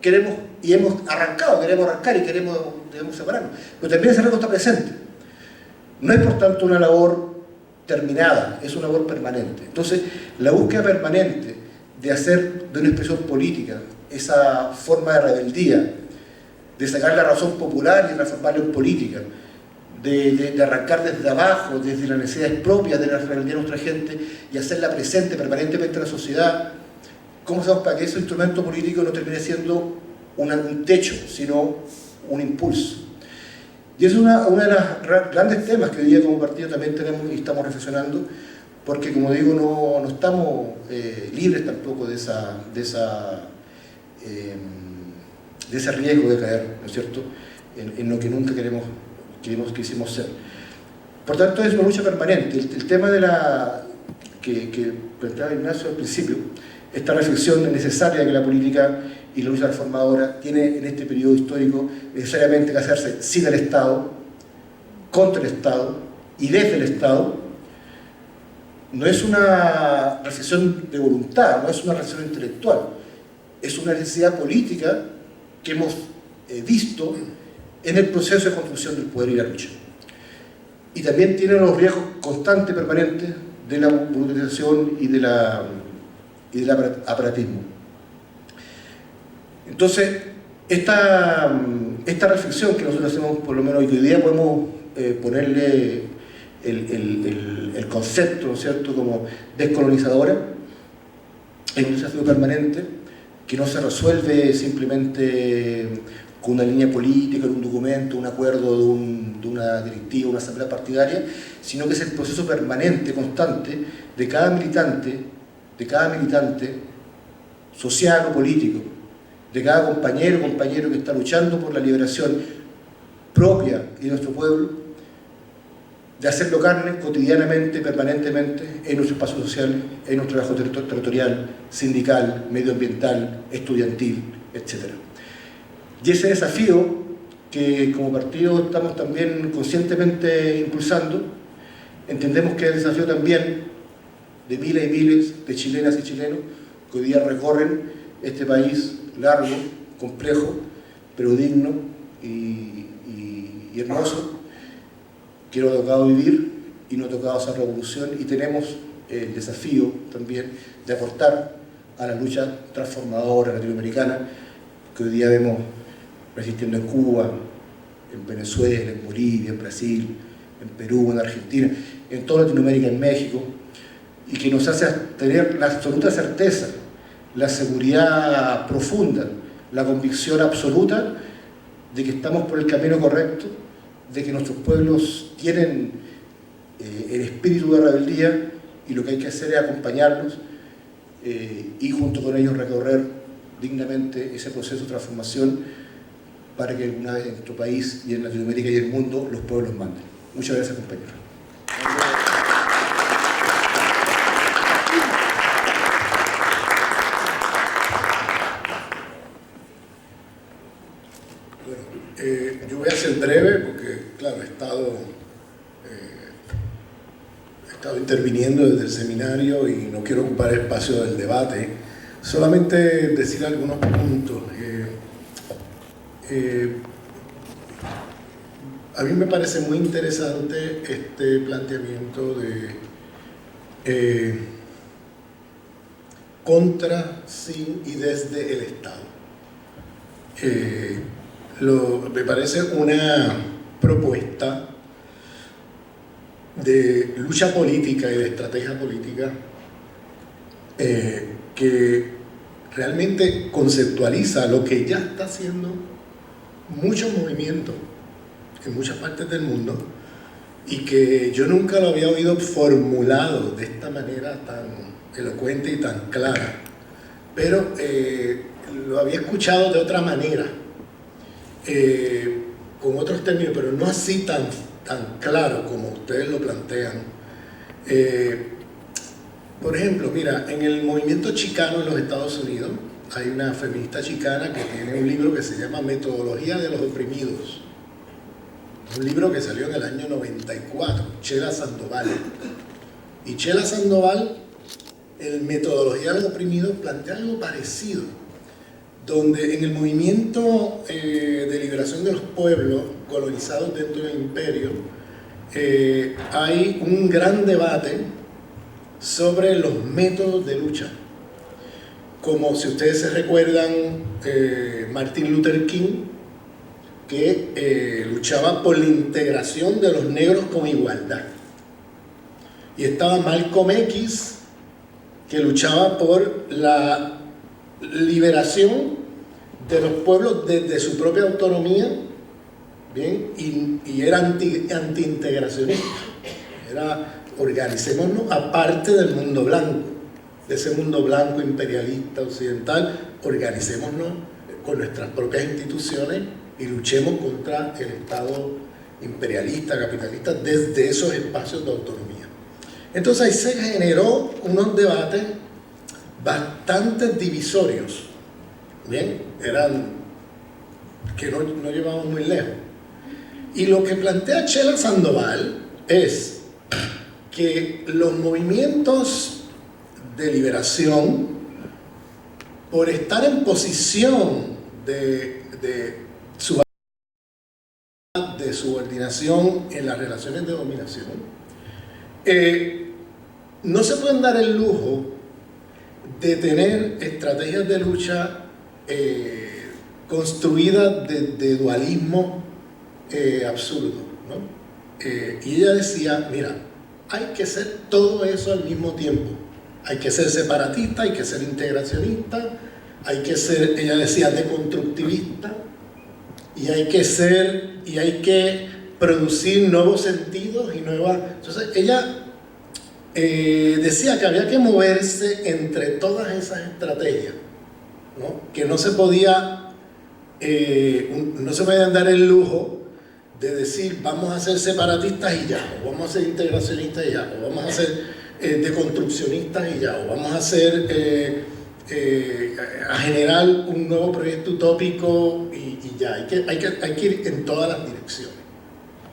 queremos y queremos arrancar y debemos separarnos. Pero también ese riesgo está presente. No es por tanto una labor terminada, es una labor permanente. Entonces, la búsqueda permanente de hacer de una expresión política esa forma de rebeldía, de sacar la razón popular y transformarla en política, de arrancar desde abajo, desde las necesidades propias de la rebeldía de nuestra gente y hacerla presente permanentemente en la sociedad, ¿cómo hacemos para que ese instrumento político no termine siendo un techo, sino un impulso? Y es una de las grandes temas que hoy día como partido también tenemos y estamos reflexionando, porque como digo, no estamos libres tampoco de ese riesgo de caer, ¿no es cierto?, en lo que nunca quisimos ser. Por tanto, es una lucha permanente. El tema de que planteaba Ignacio al principio, esta reflexión necesaria que la política y la lucha transformadora tiene en este periodo histórico necesariamente que hacerse sin el Estado, contra el Estado y desde el Estado, no es una reflexión de voluntad, no es una reflexión intelectual, es una necesidad política que hemos visto en el proceso de construcción del poder y la lucha. Y también tiene los riesgos constantes, permanentes, de la burocratización y del aparatismo. Entonces, esta reflexión que nosotros hacemos, por lo menos hoy día, podemos ponerle el concepto, ¿no es cierto?, como descolonizadora, es un desafío permanente que no se resuelve simplemente con una línea política, en un documento, un acuerdo de una directiva, una asamblea partidaria, sino que es el proceso permanente, constante, de cada militante social o político, de cada compañero que está luchando por la liberación propia de nuestro pueblo, de hacerlo carne cotidianamente, permanentemente, en nuestro espacio social, en nuestro trabajo territorial, sindical, medioambiental, estudiantil, etc. Y ese desafío que como partido estamos también conscientemente impulsando, entendemos que es el desafío también de miles y miles de chilenas y chilenos que hoy día recorren este país largo, complejo, pero digno y hermoso, que nos ha tocado vivir y nos ha tocado hacer revolución, y tenemos el desafío también de aportar a la lucha transformadora latinoamericana que hoy día vemos resistiendo en Cuba, en Venezuela, en Bolivia, en Brasil, en Perú, en Argentina, en toda Latinoamérica, en México, y que nos hace tener la absoluta certeza, la seguridad profunda, la convicción absoluta de que estamos por el camino correcto, de que nuestros pueblos tienen el espíritu de rebeldía, y lo que hay que hacer es acompañarlos y junto con ellos recorrer dignamente ese proceso de transformación para que alguna vez en nuestro país y en Latinoamérica y en el mundo los pueblos manden. Muchas gracias, compañeros. Yo voy a ser breve porque, claro, he estado interviniendo desde el seminario y no quiero ocupar el espacio del debate. Solamente decir algunos puntos. A mí me parece muy interesante este planteamiento de contra, sin y desde el Estado. Me parece una propuesta de lucha política y de estrategia política que realmente conceptualiza lo que ya está haciendo muchos movimientos en muchas partes del mundo, y que yo nunca lo había oído formulado de esta manera tan elocuente y tan clara, pero lo había escuchado de otra manera, con otros términos, pero no así tan claro como ustedes lo plantean. Por ejemplo, mira, en el movimiento chicano en los Estados Unidos hay una feminista chicana que tiene un libro que se llama Metodología de los Oprimidos. Un libro que salió en el año 94, Chela Sandoval. Y Chela Sandoval, en Metodología de los Oprimidos, plantea algo parecido, donde en el movimiento de liberación de los pueblos colonizados dentro del imperio, hay un gran debate sobre los métodos de lucha. Como si ustedes se recuerdan, Martin Luther King, que luchaba por la integración de los negros con igualdad. Y estaba Malcolm X, que luchaba por la liberación de los pueblos desde su propia autonomía, ¿bien? Y era anti-integracionista. Era organicémonos aparte del mundo blanco, de ese mundo blanco imperialista occidental, organicémonos con nuestras propias instituciones y luchemos contra el Estado imperialista, capitalista, desde esos espacios de autonomía. Entonces ahí se generó unos debates bastante divisorios, ¿bien? Eran que no llevamos muy lejos. Y lo que plantea Chela Sandoval es que los movimientos de liberación, por estar en posición de subordinación en las relaciones de dominación, no se pueden dar el lujo de tener estrategias de lucha construidas de dualismo absurdo, ¿no? Y ella decía, mira, hay que ser todo eso al mismo tiempo. Hay que ser separatista, hay que ser integracionista, hay que ser, ella decía, deconstructivista, y hay que producir nuevos sentidos y nuevas... Entonces ella decía que había que moverse entre todas esas estrategias, ¿no? Que no se podían dar el lujo de decir vamos a ser separatistas y ya, o vamos a ser integracionistas y ya, o vamos a ser deconstruccionistas y ya, o vamos a ser a generar un nuevo proyecto utópico y ya, hay que ir en todas las direcciones.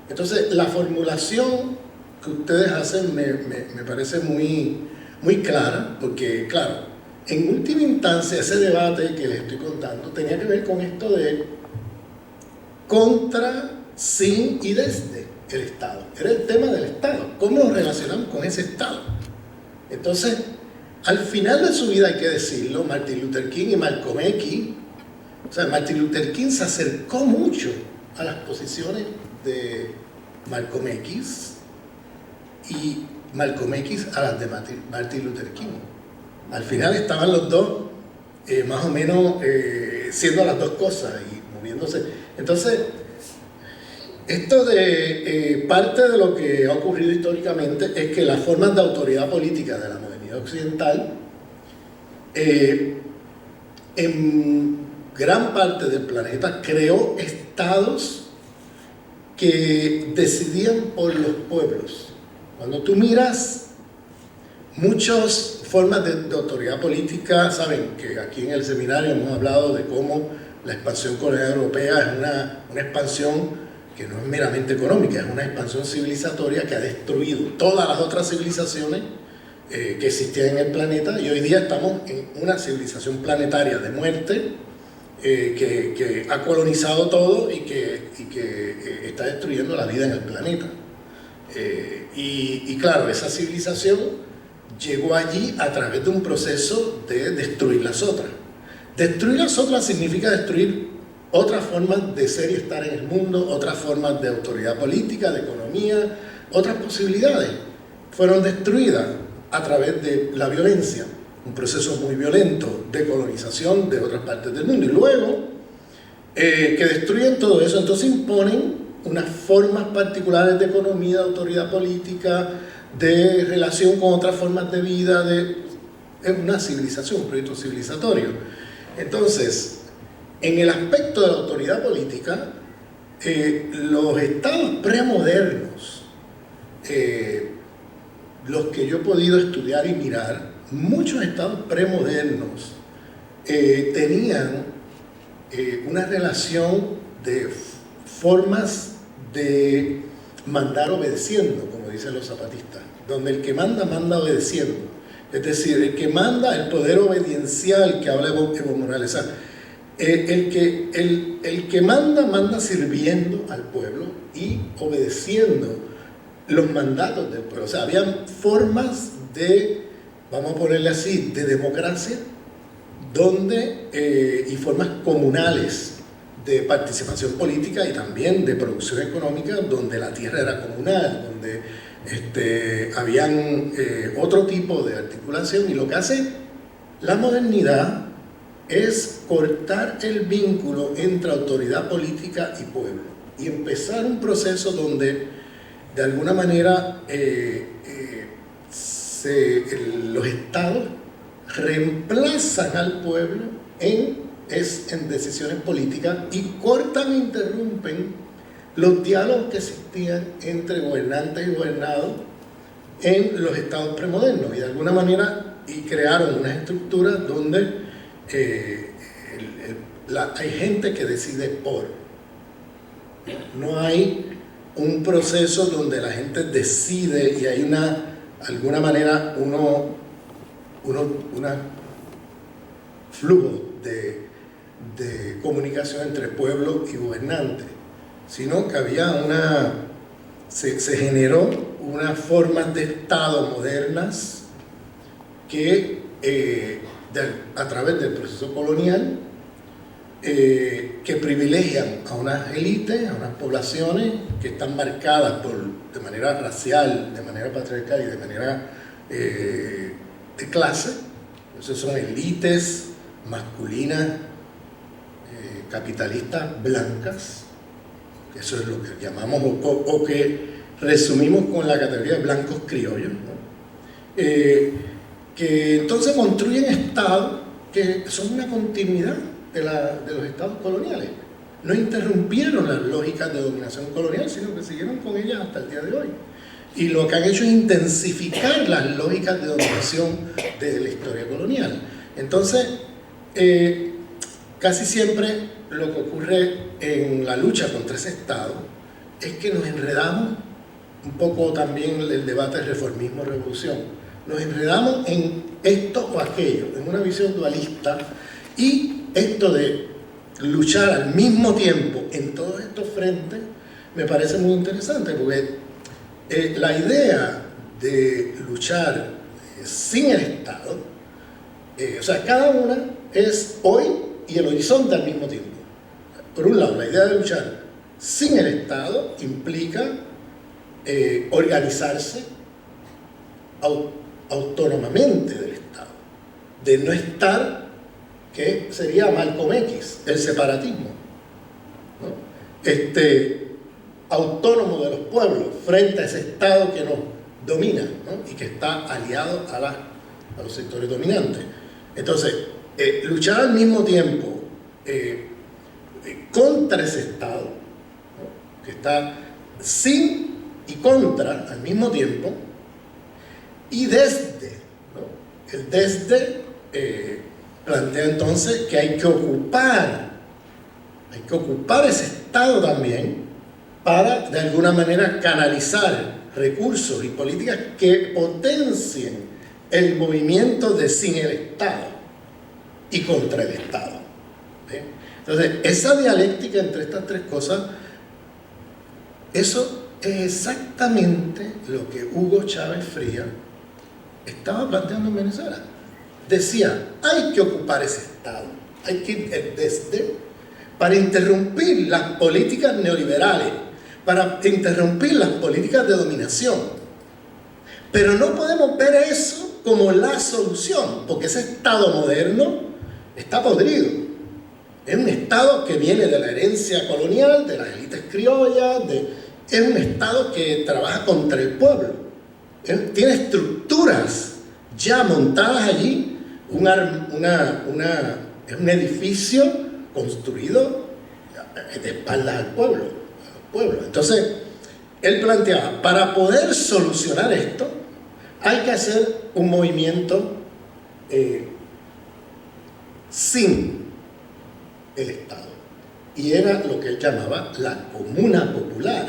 Entonces la formulación que ustedes hacen me parece muy clara, porque claro, en última instancia ese debate que les estoy contando tenía que ver con esto de contra, sin y desde el Estado. Era el tema del Estado, cómo nos relacionamos con ese Estado. Entonces, al final de su vida, hay que decirlo, Martin Luther King y Malcolm X, o sea, Martin Luther King se acercó mucho a las posiciones de Malcolm X y Malcolm X a las de Martin Luther King. Al final estaban los dos más o menos siendo las dos cosas y moviéndose. Entonces, esto de parte de lo que ha ocurrido históricamente es que las formas de autoridad política de la modernidad occidental en gran parte del planeta creó estados que decidían por los pueblos. Cuando tú miras muchas formas de autoridad política, saben que aquí en el seminario hemos hablado de cómo la expansión colonial europea es una expansión que no es meramente económica, es una expansión civilizatoria que ha destruido todas las otras civilizaciones que existían en el planeta, y hoy día estamos en una civilización planetaria de muerte que ha colonizado todo y que está destruyendo la vida en el planeta. Y claro, esa civilización llegó allí a través de un proceso de destruir las otras. Destruir las otras significa destruir otras formas de ser y estar en el mundo, otras formas de autoridad política, de economía, otras posibilidades. Fueron destruidas a través de la violencia, un proceso muy violento de colonización de otras partes del mundo. Y luego que destruyen todo eso, entonces imponen unas formas particulares de economía, de autoridad política, de relación con otras formas de vida, es una civilización, un proyecto civilizatorio. Entonces, en el aspecto de la autoridad política, los estados premodernos, los que yo he podido estudiar y mirar, muchos estados premodernos tenían una relación de formas de mandar obedeciendo, como dicen los zapatistas, donde el que manda, manda obedeciendo. Es decir, el que manda, el poder obediencial que habla Evo Morales, o sea, el que manda, manda sirviendo al pueblo y obedeciendo los mandatos del pueblo. O sea, había formas de, vamos a ponerle así, de democracia, donde, y formas comunales de participación política y también de producción económica, donde la tierra era comunal, donde habían otro tipo de articulación. Y lo que hace la modernidad es cortar el vínculo entre autoridad política y pueblo y empezar un proceso donde de alguna manera los estados reemplazan al pueblo en decisiones políticas y cortan e interrumpen los diálogos que existían entre gobernantes y gobernados en los estados premodernos, y de alguna manera crearon unas estructuras donde hay gente que decide por. No hay un proceso donde la gente decide y hay alguna manera un flujo de comunicación entre pueblo y gobernante, sino que había se generó unas formas de Estado modernas que a través del proceso colonial que privilegian a unas élites, a unas poblaciones que están marcadas de manera racial, de manera patriarcal y de manera de clase. Entonces son élites masculinas, capitalistas blancas, eso es lo que llamamos o que resumimos con la categoría de blancos criollos, ¿no? Que entonces construyen estados que son una continuidad de los estados coloniales. No interrumpieron las lógicas de dominación colonial, sino que siguieron con ellas hasta el día de hoy. Y lo que han hecho es intensificar las lógicas de dominación de la historia colonial. Entonces, casi siempre lo que ocurre en la lucha contra ese Estado es que nos enredamos, un poco también el debate de reformismo-revolución, nos enredamos en esto o aquello, en una visión dualista, y esto de luchar al mismo tiempo en todos estos frentes me parece muy interesante, porque la idea de luchar sin el Estado, o sea, cada una es hoy y el horizonte al mismo tiempo. Por un lado, la idea de luchar sin el Estado implica organizarse autónomamente del Estado, de no estar, que sería Malcolm X, el separatismo, ¿no? Autónomo de los pueblos frente a ese Estado que nos domina, ¿no? Y que está aliado a los sectores dominantes. Entonces, luchar al mismo tiempo contra ese Estado, ¿no? Que está sin y contra al mismo tiempo, y desde, ¿no? El desde plantea entonces que hay que ocupar ese Estado también para de alguna manera canalizar recursos y políticas que potencien el movimiento de sin el Estado y contra el Estado. ¿Sí? Entonces, esa dialéctica entre estas tres cosas, eso es exactamente lo que Hugo Chávez Frías estaba planteando en Venezuela. Decía, hay que ocupar ese Estado, hay que ir desde para interrumpir las políticas neoliberales, para interrumpir las políticas de dominación. Pero no podemos ver eso como la solución, porque ese Estado moderno está podrido. Es un Estado que viene de la herencia colonial, de las élites criollas, es un Estado que trabaja contra el pueblo. Tiene estructuras ya montadas allí, es un edificio construido de espaldas al pueblo. Entonces, él planteaba, para poder solucionar esto, hay que hacer un movimiento sin el Estado. Y era lo que él llamaba la comuna popular.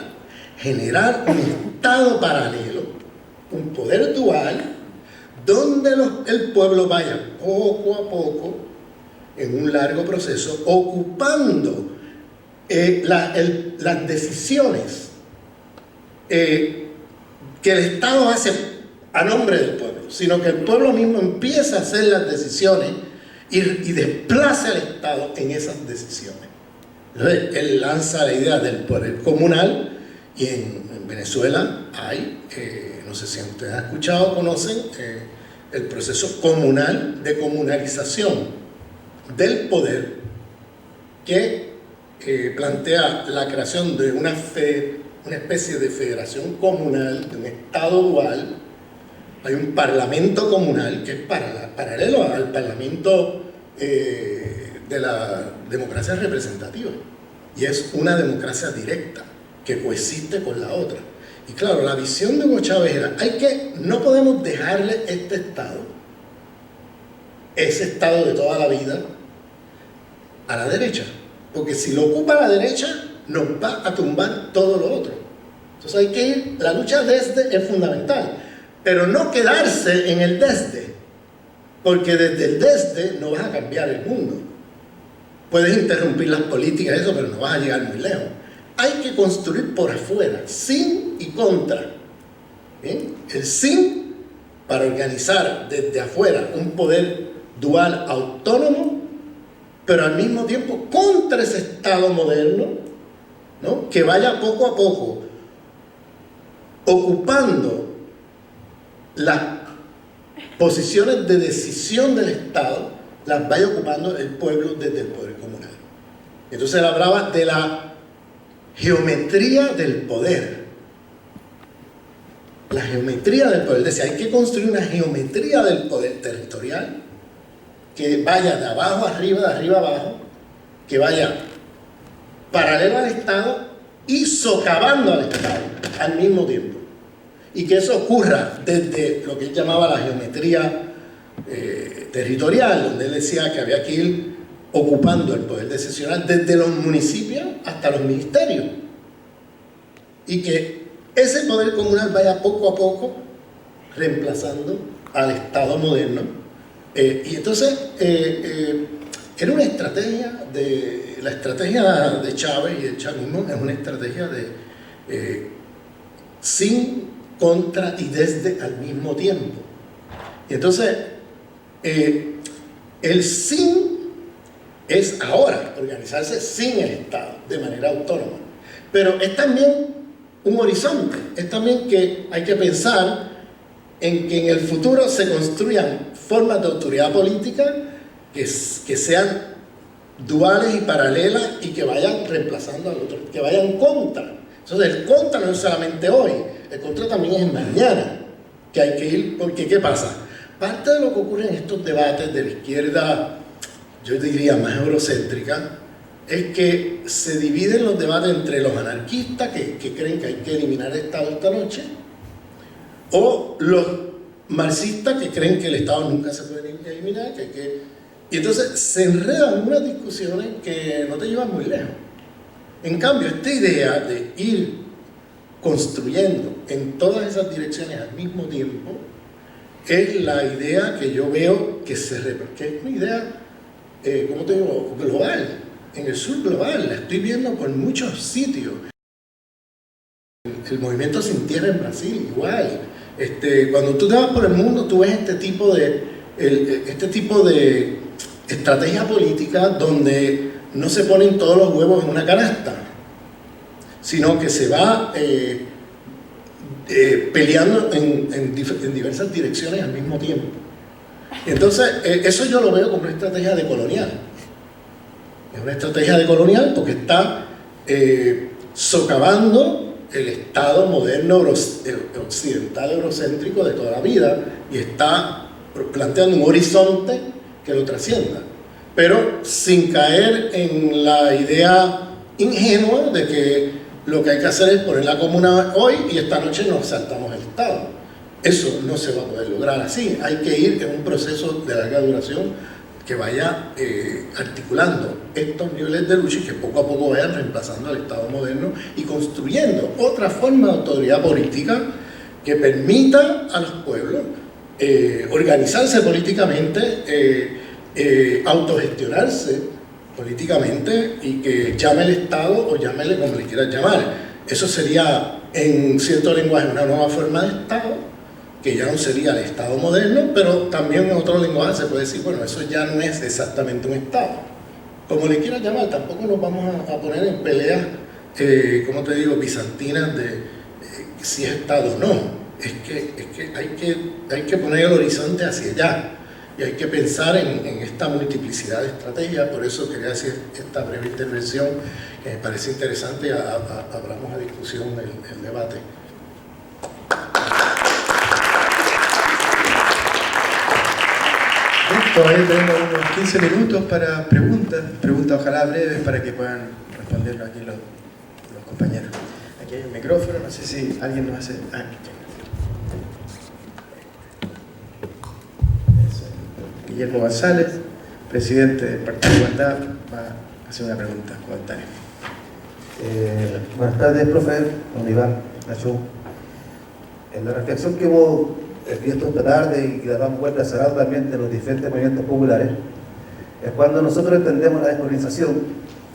Generar un Estado paralelo, un poder dual, donde el pueblo vaya poco a poco, en un largo proceso, ocupando las decisiones que el Estado hace a nombre del pueblo, sino que el pueblo mismo empieza a hacer las decisiones y desplaza al Estado en esas decisiones. Entonces, él lanza la idea del poder comunal, y en Venezuela hay, no sé si ustedes han escuchado o conocen, el proceso comunal de comunalización, del poder que plantea la creación de una especie de federación comunal, de un Estado dual. Hay un parlamento comunal que es paralelo al parlamento de la democracia representativa, y es una democracia directa que coexiste con la otra. Y claro, la visión de Hugo Chávez era, no podemos dejarle este Estado, ese Estado de toda la vida, a la derecha, porque si lo ocupa la derecha nos va a tumbar todo lo otro. Entonces la lucha desde es fundamental, pero no quedarse en el desde, porque desde el desde no vas a cambiar el mundo. Puedes interrumpir las políticas, eso, pero no vas a llegar muy lejos. Hay que construir por afuera, sin y contra. ¿Bien? El sin, para organizar desde afuera un poder dual autónomo, pero al mismo tiempo contra ese Estado moderno, ¿no? Que vaya poco a poco ocupando las posiciones de decisión del Estado, las vaya ocupando el pueblo desde el poder comunal. Entonces él hablaba de la geometría del poder. La geometría del poder. Decía, hay que construir una geometría del poder territorial que vaya de abajo arriba, de arriba abajo, que vaya paralelo al Estado y socavando al Estado al mismo tiempo. Y que eso ocurra desde lo que él llamaba la geometría territorial, donde él decía que había que ir ocupando el poder decisional desde los municipios hasta los ministerios, y que ese poder comunal vaya poco a poco reemplazando al Estado moderno. Y entonces era una estrategia la estrategia de Chávez y el chavismo es una estrategia de sin, contra y desde al mismo tiempo. Y entonces el sin es ahora organizarse sin el Estado, de manera autónoma. Pero es también un horizonte, es también que hay que pensar en que en el futuro se construyan formas de autoridad política que sean duales y paralelas y que vayan reemplazando al otro, que vayan contra. Entonces el contra no es solamente hoy, el contra también es mañana, que hay que ir, porque ¿qué pasa? Parte de lo que ocurre en estos debates de la izquierda, yo diría más eurocéntrica, es que se dividen los debates entre los anarquistas que creen que hay que eliminar el Estado esta noche, o los marxistas que creen que el Estado nunca se puede eliminar, y entonces se enredan en unas discusiones que no te llevan muy lejos. En cambio, esta idea de ir construyendo en todas esas direcciones al mismo tiempo es la idea que yo veo que es una idea, ¿cómo te digo?, global, en el sur global, la estoy viendo por muchos sitios. El movimiento Sin Tierra en Brasil, igual. Cuando tú te vas por el mundo, tú ves este tipo de estrategia política donde no se ponen todos los huevos en una canasta, sino que se va peleando en diversas direcciones al mismo tiempo. Entonces, eso yo lo veo como una estrategia decolonial. Es una estrategia decolonial porque está socavando el Estado moderno occidental eurocéntrico de toda la vida y está planteando un horizonte que lo trascienda, pero sin caer en la idea ingenua de que lo que hay que hacer es poner la comuna hoy y esta noche nos saltamos el Estado. Eso no se va a poder lograr así. Hay que ir en un proceso de larga duración que vaya articulando estos niveles de lucha y que poco a poco vayan reemplazando al Estado moderno y construyendo otra forma de autoridad política que permita a los pueblos organizarse políticamente, autogestionarse políticamente y que llame el Estado o llámele como le quieras llamar. Eso sería, en cierto lenguaje, una nueva forma de Estado, que ya no sería el Estado moderno, pero también en otro lenguaje se puede decir, bueno, eso ya no es exactamente un Estado. Como le quieras llamar, tampoco nos vamos a poner en peleas, como te digo, bizantinas de si es Estado o no. Es que hay que poner el horizonte hacia allá. y hay que pensar en esta multiplicidad de estrategias. Por eso quería hacer esta breve intervención, que me parece interesante. Abramos a discusión el debate. Todavía tenemos unos 15 minutos para preguntas ojalá breves para que puedan responderlo aquí los compañeros. Aquí hay un micrófono, no sé si alguien nos hace... Guillermo González, presidente del Partido de Igualdad, va a hacer una pregunta espontánea. Buenas tardes, profe, don Iván Nacho. En la reflexión que hemos visto esta tarde y la damos vuelta cerrada también de los diferentes movimientos populares, es cuando nosotros entendemos la descolonización,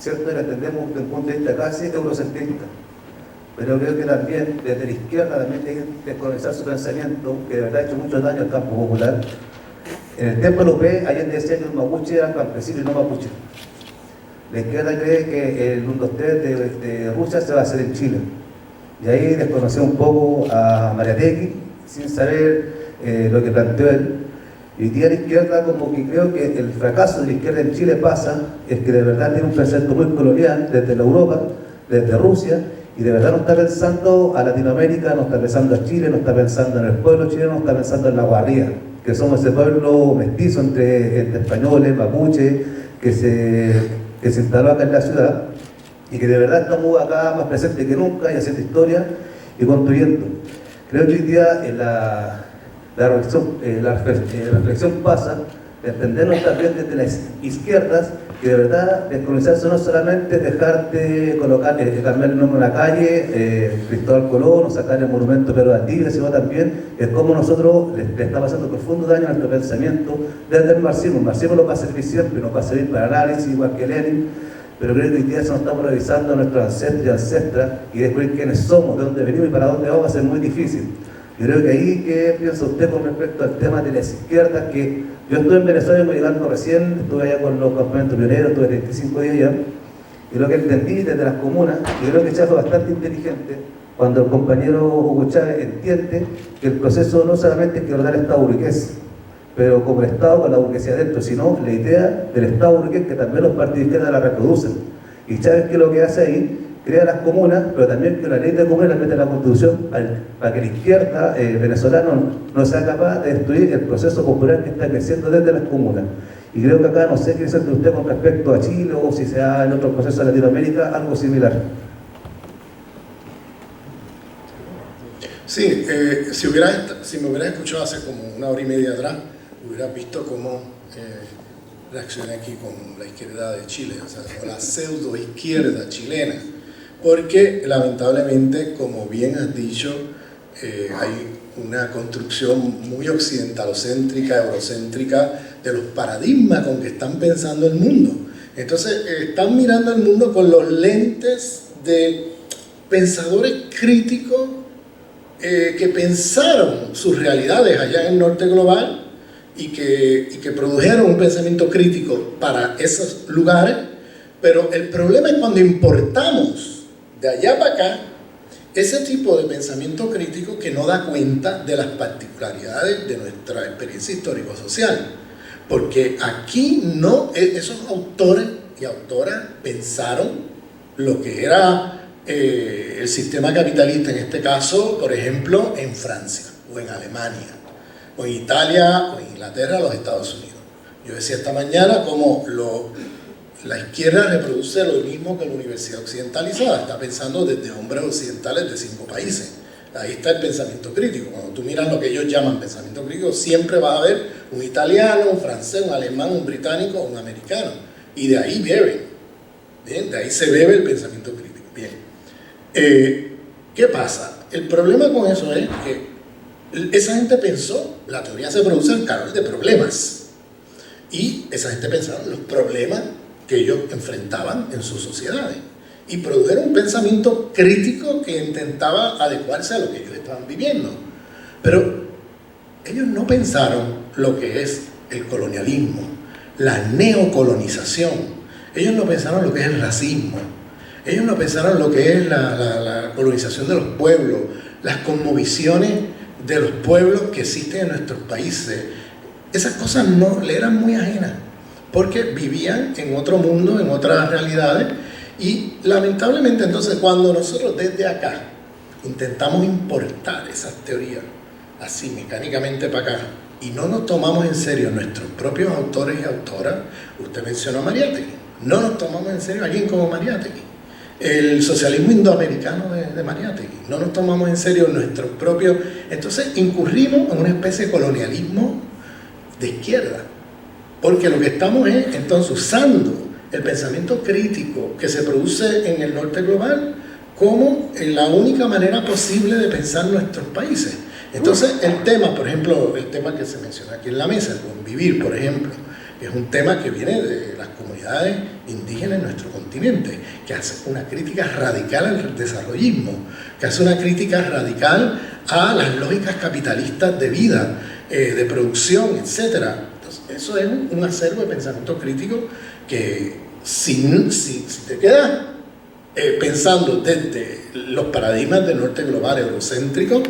¿cierto? Y la entendemos desde un punto de vista casi eurocentrista. Pero creo que también desde la izquierda también hay que descolonizar su pensamiento, que de verdad ha hecho mucho daño al campo popular. En el tiempo europeo, Allende decía que los mapuches eran campesinos y no mapuches. La izquierda cree que el 1-2-3 de Rusia se va a hacer en Chile. Y ahí desconocí un poco a Mariátegui, sin saber lo que planteó él. Y hoy día la izquierda, como que creo que el fracaso de la izquierda en Chile pasa, es que de verdad tiene un pensamiento muy colonial desde la Europa, desde Rusia, y de verdad no está pensando a Latinoamérica, no está pensando a Chile, no está pensando en el pueblo chileno, no está pensando en la guardia, que somos ese pueblo mestizo entre españoles, mapuches, que se instaló acá en la ciudad y que de verdad estamos acá más presentes que nunca y haciendo historia y construyendo. Creo que hoy día la reflexión pasa de entendernos también desde las izquierdas, que de verdad descolonizarse no solamente es dejarte cambiar el nombre de una calle, Cristóbal Colón, o sacar el monumento Pedro de Valdivia, sino también es como nosotros le está pasando profundo daño a nuestro pensamiento desde el marxismo. El marxismo nos va a servir siempre, nos va a servir para análisis, igual que Lenin, pero creo que hoy día nos estamos revisando a nuestros ancestros y ancestras y descubrir quiénes somos, de dónde venimos y para dónde vamos va a ser muy difícil. Yo creo que ahí, ¿qué piensa usted con respecto al tema de las izquierdas? Que yo estuve en Venezuela llegando recién, estuve allá con los campamentos pioneros, estuve 35 días allá, y lo que entendí desde las comunas, y creo que Chávez fue bastante inteligente, cuando el compañero Hugo Chávez entiende que el proceso no solamente es que ordenar el Estado burgués, pero como el Estado con la burguesía dentro, sino la idea del Estado burgués que también los partidos de izquierda la reproducen. Y Chávez, ¿qué es lo que hace ahí? Crea las comunas, pero también que la ley de comunas la mete en la Constitución para que la izquierda venezolana no sea capaz de destruir el proceso popular que está creciendo desde las comunas. Y creo que acá, no sé qué dice usted con respecto a Chile o si se da en otros procesos de Latinoamérica, algo similar. Sí, si me hubieras escuchado hace como una hora y media atrás, hubieras visto cómo reaccioné aquí con la izquierda de Chile, o sea, con la pseudo izquierda chilena. Porque lamentablemente, como bien has dicho, hay una construcción muy occidentalocéntrica, eurocéntrica de los paradigmas con que están pensando el mundo. Entonces, están mirando el mundo con los lentes de pensadores críticos que pensaron sus realidades allá en el norte global y que produjeron un pensamiento crítico para esos lugares. Pero el problema es cuando importamos de allá para acá ese tipo de pensamiento crítico que no da cuenta de las particularidades de nuestra experiencia histórico-social. Porque aquí no, esos autores y autoras pensaron lo que era el sistema capitalista, en este caso, por ejemplo, en Francia, o en Alemania, o en Italia, o en Inglaterra, o los Estados Unidos. Yo decía esta mañana cómo la izquierda reproduce lo mismo que la universidad occidentalizada, está pensando desde hombres occidentales de 5 países. Ahí está el pensamiento crítico. Cuando tú miras lo que ellos llaman pensamiento crítico, siempre va a haber un italiano, un francés, un alemán, un británico, un americano. Y de ahí beben. ¿Bien? De ahí se bebe el pensamiento crítico. Bien. ¿Qué pasa? El problema con eso es que esa gente pensó, la teoría se produce al calor de problemas. Y esa gente pensaron los problemas que ellos enfrentaban en sus sociedades. Y produjeron un pensamiento crítico que intentaba adecuarse a lo que ellos estaban viviendo. Pero ellos no pensaron lo que es el colonialismo, la neocolonización. Ellos no pensaron lo que es el racismo. Ellos no pensaron lo que es la colonización de los pueblos, las cosmovisiones de los pueblos que existen en nuestros países. esas cosas no le eran muy ajenas, porque vivían en otro mundo, en otras realidades, y lamentablemente entonces cuando nosotros desde acá intentamos importar esas teorías así mecánicamente para acá y no nos tomamos en serio nuestros propios autores y autoras, usted mencionó a Mariátegui, no nos tomamos en serio a alguien como Mariátegui, el socialismo indoamericano de Mariátegui, no nos tomamos en serio nuestros propios, entonces incurrimos en una especie de colonialismo de izquierda, porque lo que estamos es entonces usando el pensamiento crítico que se produce en el norte global como la única manera posible de pensar nuestros países. Entonces el tema, por ejemplo, el tema que se menciona aquí en la mesa, el convivir, por ejemplo, es un tema que viene de las comunidades indígenas en nuestro continente, que hace una crítica radical al desarrollismo, que hace una crítica radical a las lógicas capitalistas de vida, de producción, etc. Entonces, eso es un acervo de pensamiento crítico que si te quedas pensando desde los paradigmas del norte global eurocéntrico,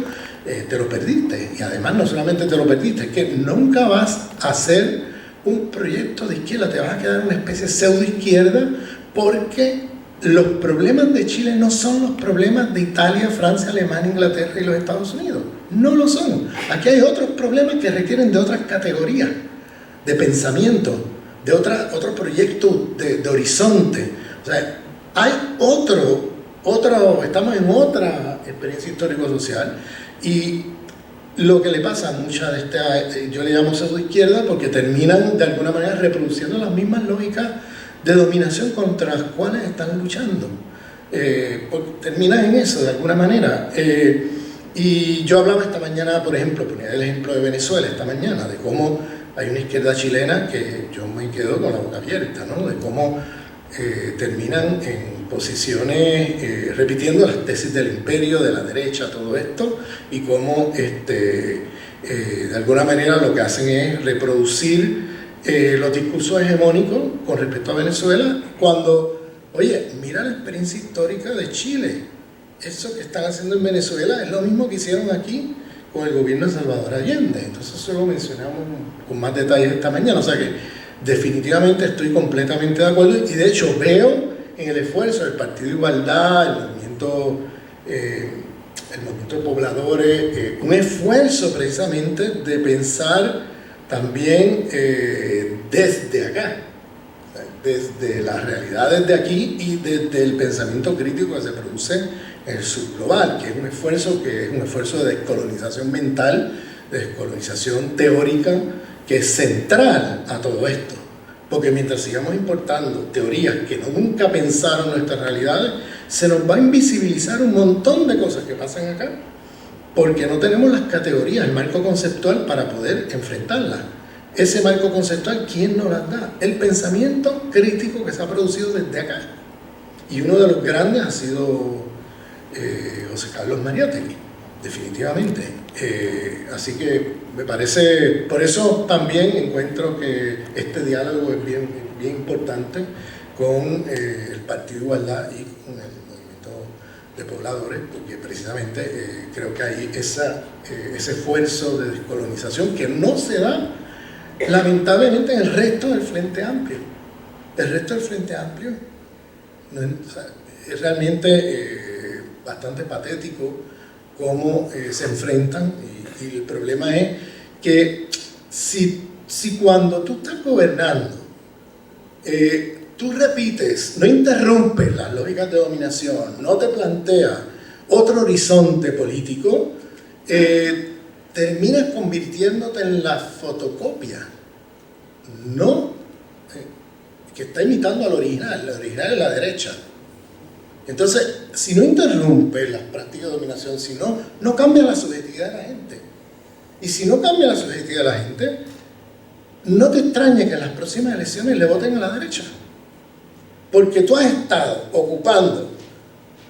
te lo perdiste. Y además no solamente te lo perdiste, es que nunca vas a hacer un proyecto de izquierda, te vas a quedar una especie de pseudo izquierda, porque los problemas de Chile no son los problemas de Italia, Francia, Alemania, Inglaterra y los Estados Unidos. No lo son. Aquí hay otros problemas que requieren de otras categorías de pensamiento, de otro proyecto de horizonte. O sea, hay estamos en otra experiencia histórico-social, y lo que le pasa a muchas de estas, yo le llamo pseudoizquierda, porque terminan de alguna manera reproduciendo las mismas lógicas de dominación contra las cuales están luchando. Terminan en eso de alguna manera. Y yo hablaba esta mañana, por ejemplo, ponía el ejemplo de Venezuela esta mañana, de cómo hay una izquierda chilena que yo me quedo con la boca abierta, ¿no? De cómo terminan en posiciones repitiendo las tesis del imperio, de la derecha, todo esto, y cómo de alguna manera lo que hacen es reproducir los discursos hegemónicos con respecto a Venezuela, cuando, oye, mira la experiencia histórica de Chile, eso que están haciendo en Venezuela es lo mismo que hicieron aquí con el gobierno de Salvador Allende. Entonces eso lo mencionamos con más detalles esta mañana, o sea que definitivamente estoy completamente de acuerdo, y de hecho veo en el esfuerzo del Partido de Igualdad, el movimiento de pobladores, un esfuerzo precisamente de pensar también desde acá, desde las realidades de aquí y desde el pensamiento crítico que se produce en el sur global, que es un esfuerzo de descolonización mental, de descolonización teórica, que es central a todo esto, porque mientras sigamos importando teorías que nunca pensaron nuestras realidades, se nos va a invisibilizar un montón de cosas que pasan acá, porque no tenemos las categorías, el marco conceptual para poder enfrentarlas. Ese marco conceptual, ¿quién nos las da? El pensamiento crítico que se ha producido desde acá, y uno de los grandes ha sido José Carlos Mariátegui, definitivamente. Así que me parece, por eso también encuentro que este diálogo es bien importante con el Partido de Igualdad y con el movimiento de pobladores, porque precisamente creo que hay ese esfuerzo de descolonización que no se da lamentablemente en el resto del Frente Amplio. El resto del Frente Amplio es realmente bastante patético cómo se enfrentan, y el problema es que si cuando tú estás gobernando tú repites, no interrumpes las lógicas de dominación, no te planteas otro horizonte político, terminas convirtiéndote en la fotocopia, no que está imitando al original. El original es la derecha. Entonces, si no interrumpe las prácticas de dominación, si no cambia la subjetividad de la gente, y si no cambia la subjetividad de la gente, no te extrañe que en las próximas elecciones le voten a la derecha, porque tú has estado ocupando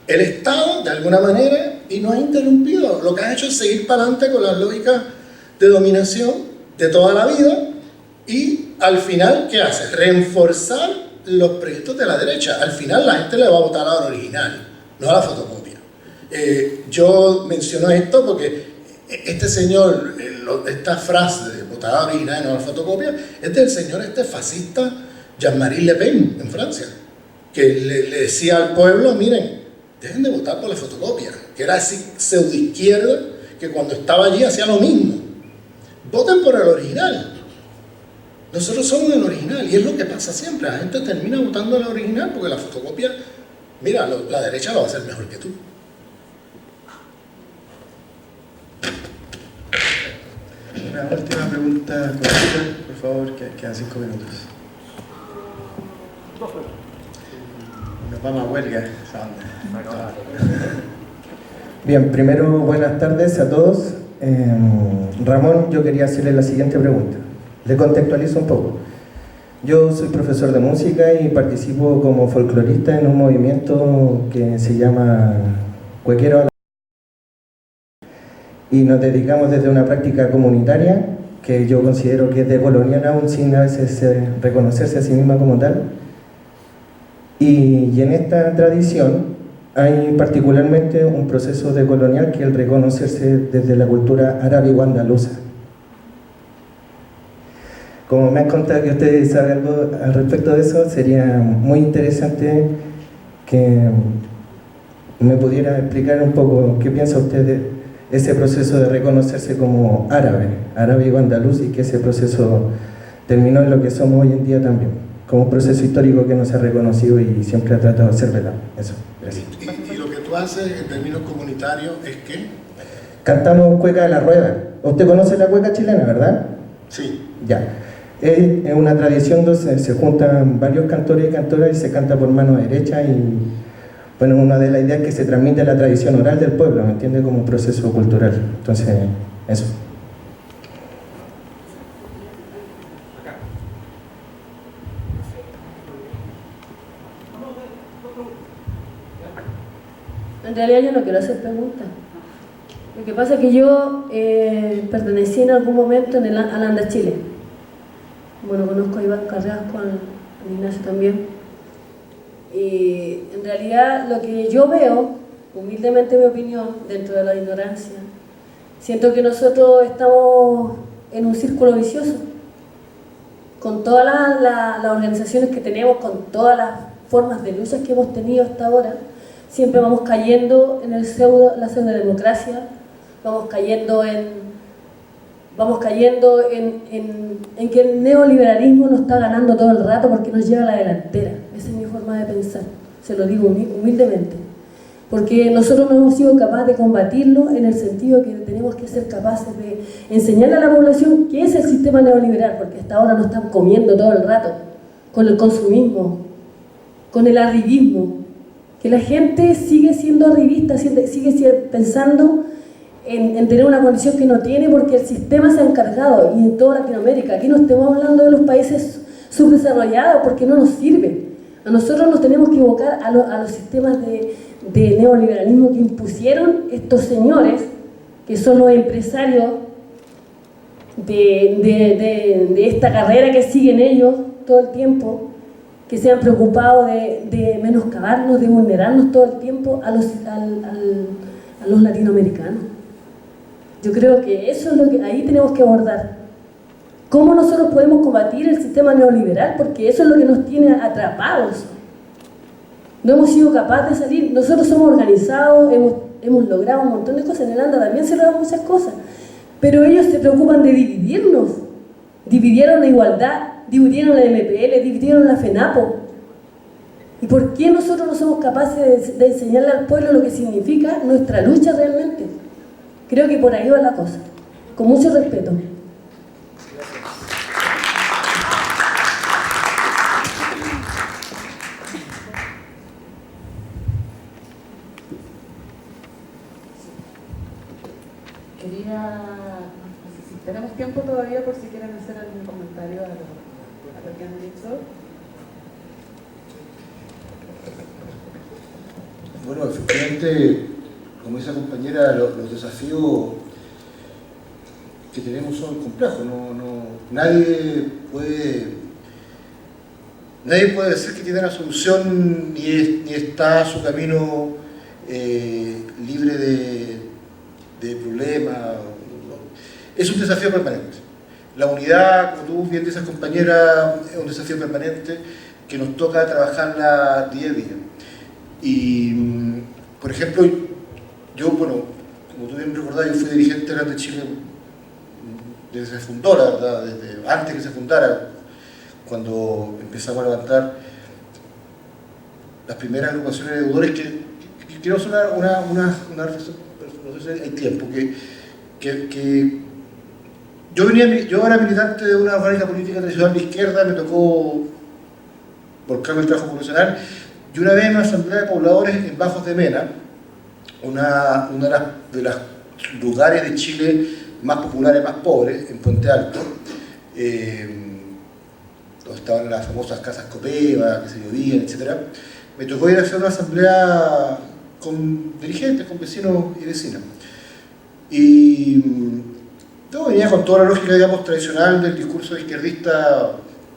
el Estado de alguna manera y no has interrumpido. Lo que has hecho es seguir para adelante con las lógicas de dominación de toda la vida, y al final, ¿qué haces? Reforzar los proyectos de la derecha. Al final la gente le va a votar a la original, no a la fotocopia. Yo menciono esto porque este señor, esta frase de portada original y no la fotocopia, es del señor este fascista Jean-Marie Le Pen en Francia, que le decía al pueblo, miren, dejen de votar por la fotocopia, que era así pseudoizquierda, que cuando estaba allí hacía lo mismo. Voten por el original. Nosotros somos el original, y es lo que pasa siempre, la gente termina votando el original porque la fotocopia, mira, la derecha lo va a hacer mejor que tú. Una última pregunta cortita, por favor, que quedan 5 minutos. Nos vamos a huelga, esa onda. Bien, primero buenas tardes a todos. Ramón, yo quería hacerle la siguiente pregunta. Le contextualizo un poco. Yo soy profesor de música y participo como folclorista en un movimiento que se llama Cuequero a la... Y nos dedicamos desde una práctica comunitaria que yo considero que es decolonial aún sin a veces reconocerse a sí misma como tal. Y en esta tradición hay particularmente un proceso decolonial que es el reconocerse desde la cultura árabe o andaluza. Como me han contado que ustedes saben algo al respecto de eso, sería muy interesante que me pudiera explicar un poco qué piensa usted de ese proceso de reconocerse como árabe o andaluz, y que ese proceso terminó en lo que somos hoy en día también, como un proceso histórico que no se ha reconocido y siempre ha tratado de ser velado. Eso, gracias. Y lo que tú haces en términos comunitarios es que... Cantamos cueca de la rueda. Usted conoce la cueca chilena, ¿verdad? Sí. Ya. Es una tradición donde se juntan varios cantores y cantoras y se canta por mano derecha, y bueno, una de las ideas es que se transmite la tradición oral del pueblo, ¿me entiende? Como un proceso cultural. Entonces, eso. En realidad yo no quiero hacer preguntas. Lo que pasa es que yo pertenecí en algún momento al Anda Chile. Bueno, conozco a Iván Carrasco, a Ignacio también. Y en realidad lo que yo veo, humildemente mi opinión, dentro de la ignorancia, siento que nosotros estamos en un círculo vicioso. Con todas las organizaciones que tenemos, con todas las formas de luchas que hemos tenido hasta ahora, siempre vamos cayendo en la pseudodemocracia, vamos cayendo en que el neoliberalismo nos está ganando todo el rato porque nos lleva a la delantera. Esa es mi forma de pensar, se lo digo humildemente. Porque nosotros no hemos sido capaces de combatirlo en el sentido que tenemos que ser capaces de enseñarle a la población qué es el sistema neoliberal, porque hasta ahora nos están comiendo todo el rato con el consumismo, con el arribismo, que la gente sigue siendo arribista, sigue pensando en tener una condición que no tiene porque el sistema se ha encargado, y en toda Latinoamérica. Aquí no estamos hablando de los países subdesarrollados porque no nos sirve. A nosotros nos tenemos que evocar a los sistemas de neoliberalismo que impusieron estos señores, que son los empresarios de esta carrera que siguen ellos todo el tiempo, que se han preocupado de menoscabarnos, de vulnerarnos todo el tiempo a los latinoamericanos. Yo creo que eso es lo que ahí tenemos que abordar. ¿Cómo nosotros podemos combatir el sistema neoliberal? Porque eso es lo que nos tiene atrapados. No hemos sido capaces de salir. Nosotros somos organizados, hemos logrado un montón de cosas. En el ANDA también se logran muchas cosas. Pero ellos se preocupan de dividirnos. Dividieron la igualdad, dividieron la MPL, dividieron la FENAPO. ¿Y por qué nosotros no somos capaces de enseñarle al pueblo lo que significa nuestra lucha realmente? Creo que por ahí va la cosa. Con mucho respeto. No sé si tenemos tiempo todavía por si quieren hacer algún comentario a lo que han dicho. Bueno, efectivamente, como dice la compañera, los desafíos que tenemos son complejos. Nadie puede decir que tiene la solución ni está su camino libre de problemas. Es un desafío permanente. La unidad, como tú bien dices, compañera, es un desafío permanente que nos toca trabajarla día a día. Y, por ejemplo, yo, bueno, como tú bien recordás, yo fui dirigente de Grande Chile desde que se fundó, la verdad, desde antes que se fundara, cuando empezamos a levantar las primeras agrupaciones de deudores, que quiero hacer una reflexión, no sé si hay tiempo, que yo era militante de una orgánica política tradicional de izquierda, me tocó volcarme el trabajo profesional, y una vez en una asamblea de pobladores en Bajos de Mena, una de las lugares de Chile más populares, más pobres, en Puente Alto, donde estaban las famosas casas Copeva, que se llovían, etc. Me tocó ir a hacer una asamblea con dirigentes, con vecinos y vecinas. Y yo venía con toda la lógica, digamos, tradicional del discurso izquierdista,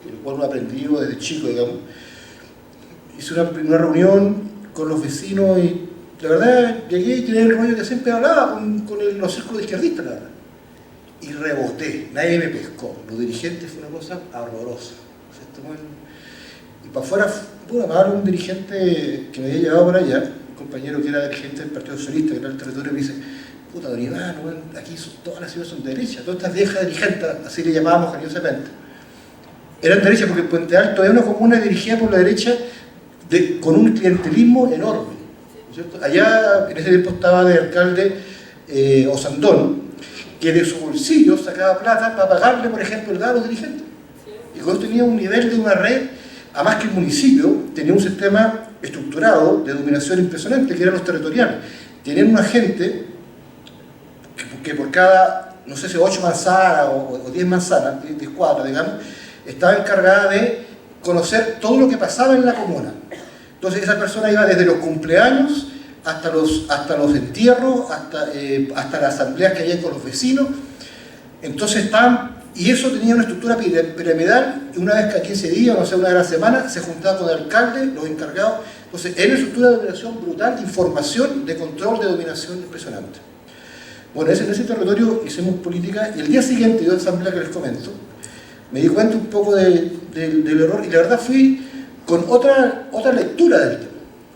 el cual uno aprendió desde chico, digamos. Hice una reunión con los vecinos y la verdad llegué y tenía el rollo que siempre hablaba con los círculos izquierdistas, la verdad. Y reboté, nadie me pescó. Los dirigentes fue una cosa horrorosa. Y para afuera, bueno, me habló un dirigente que me había llevado para allá, un compañero que era dirigente del Partido Socialista, que era el territorio, me dice: puta, don Iván, bueno, aquí todas las ciudades son de derecha, todas estas viejas dirigentes, así le llamábamos cariñosamente, eran de derecha porque Puente Alto es una comuna dirigida por la derecha con un clientelismo enorme, ¿no es cierto? Allá en ese tiempo estaba de alcalde Osandón, que de su bolsillo sacaba plata para pagarle, por ejemplo, el gas a los dirigentes. Y cuando tenía un nivel de una red, además que el municipio tenía un sistema estructurado de dominación impresionante, que eran los territoriales. Tenían una gente que por cada, no sé si 8 manzanas o 10 manzanas, 10 cuadras, digamos, estaba encargada de conocer todo lo que pasaba en la comuna. Entonces esa persona iba desde los cumpleaños hasta los entierros, hasta las asambleas que había con los vecinos. Entonces y eso tenía una estructura piramidal, y una vez cada 15 días, no sé, una vez a la semana, se juntaba con el alcalde, los encargados. Entonces era una estructura de dominación brutal, de información, de control, de dominación impresionante. Bueno, en ese territorio hicimos política, y el día siguiente, yo en la asamblea que les comento, me di cuenta un poco del error, y la verdad fui con otra lectura del tema.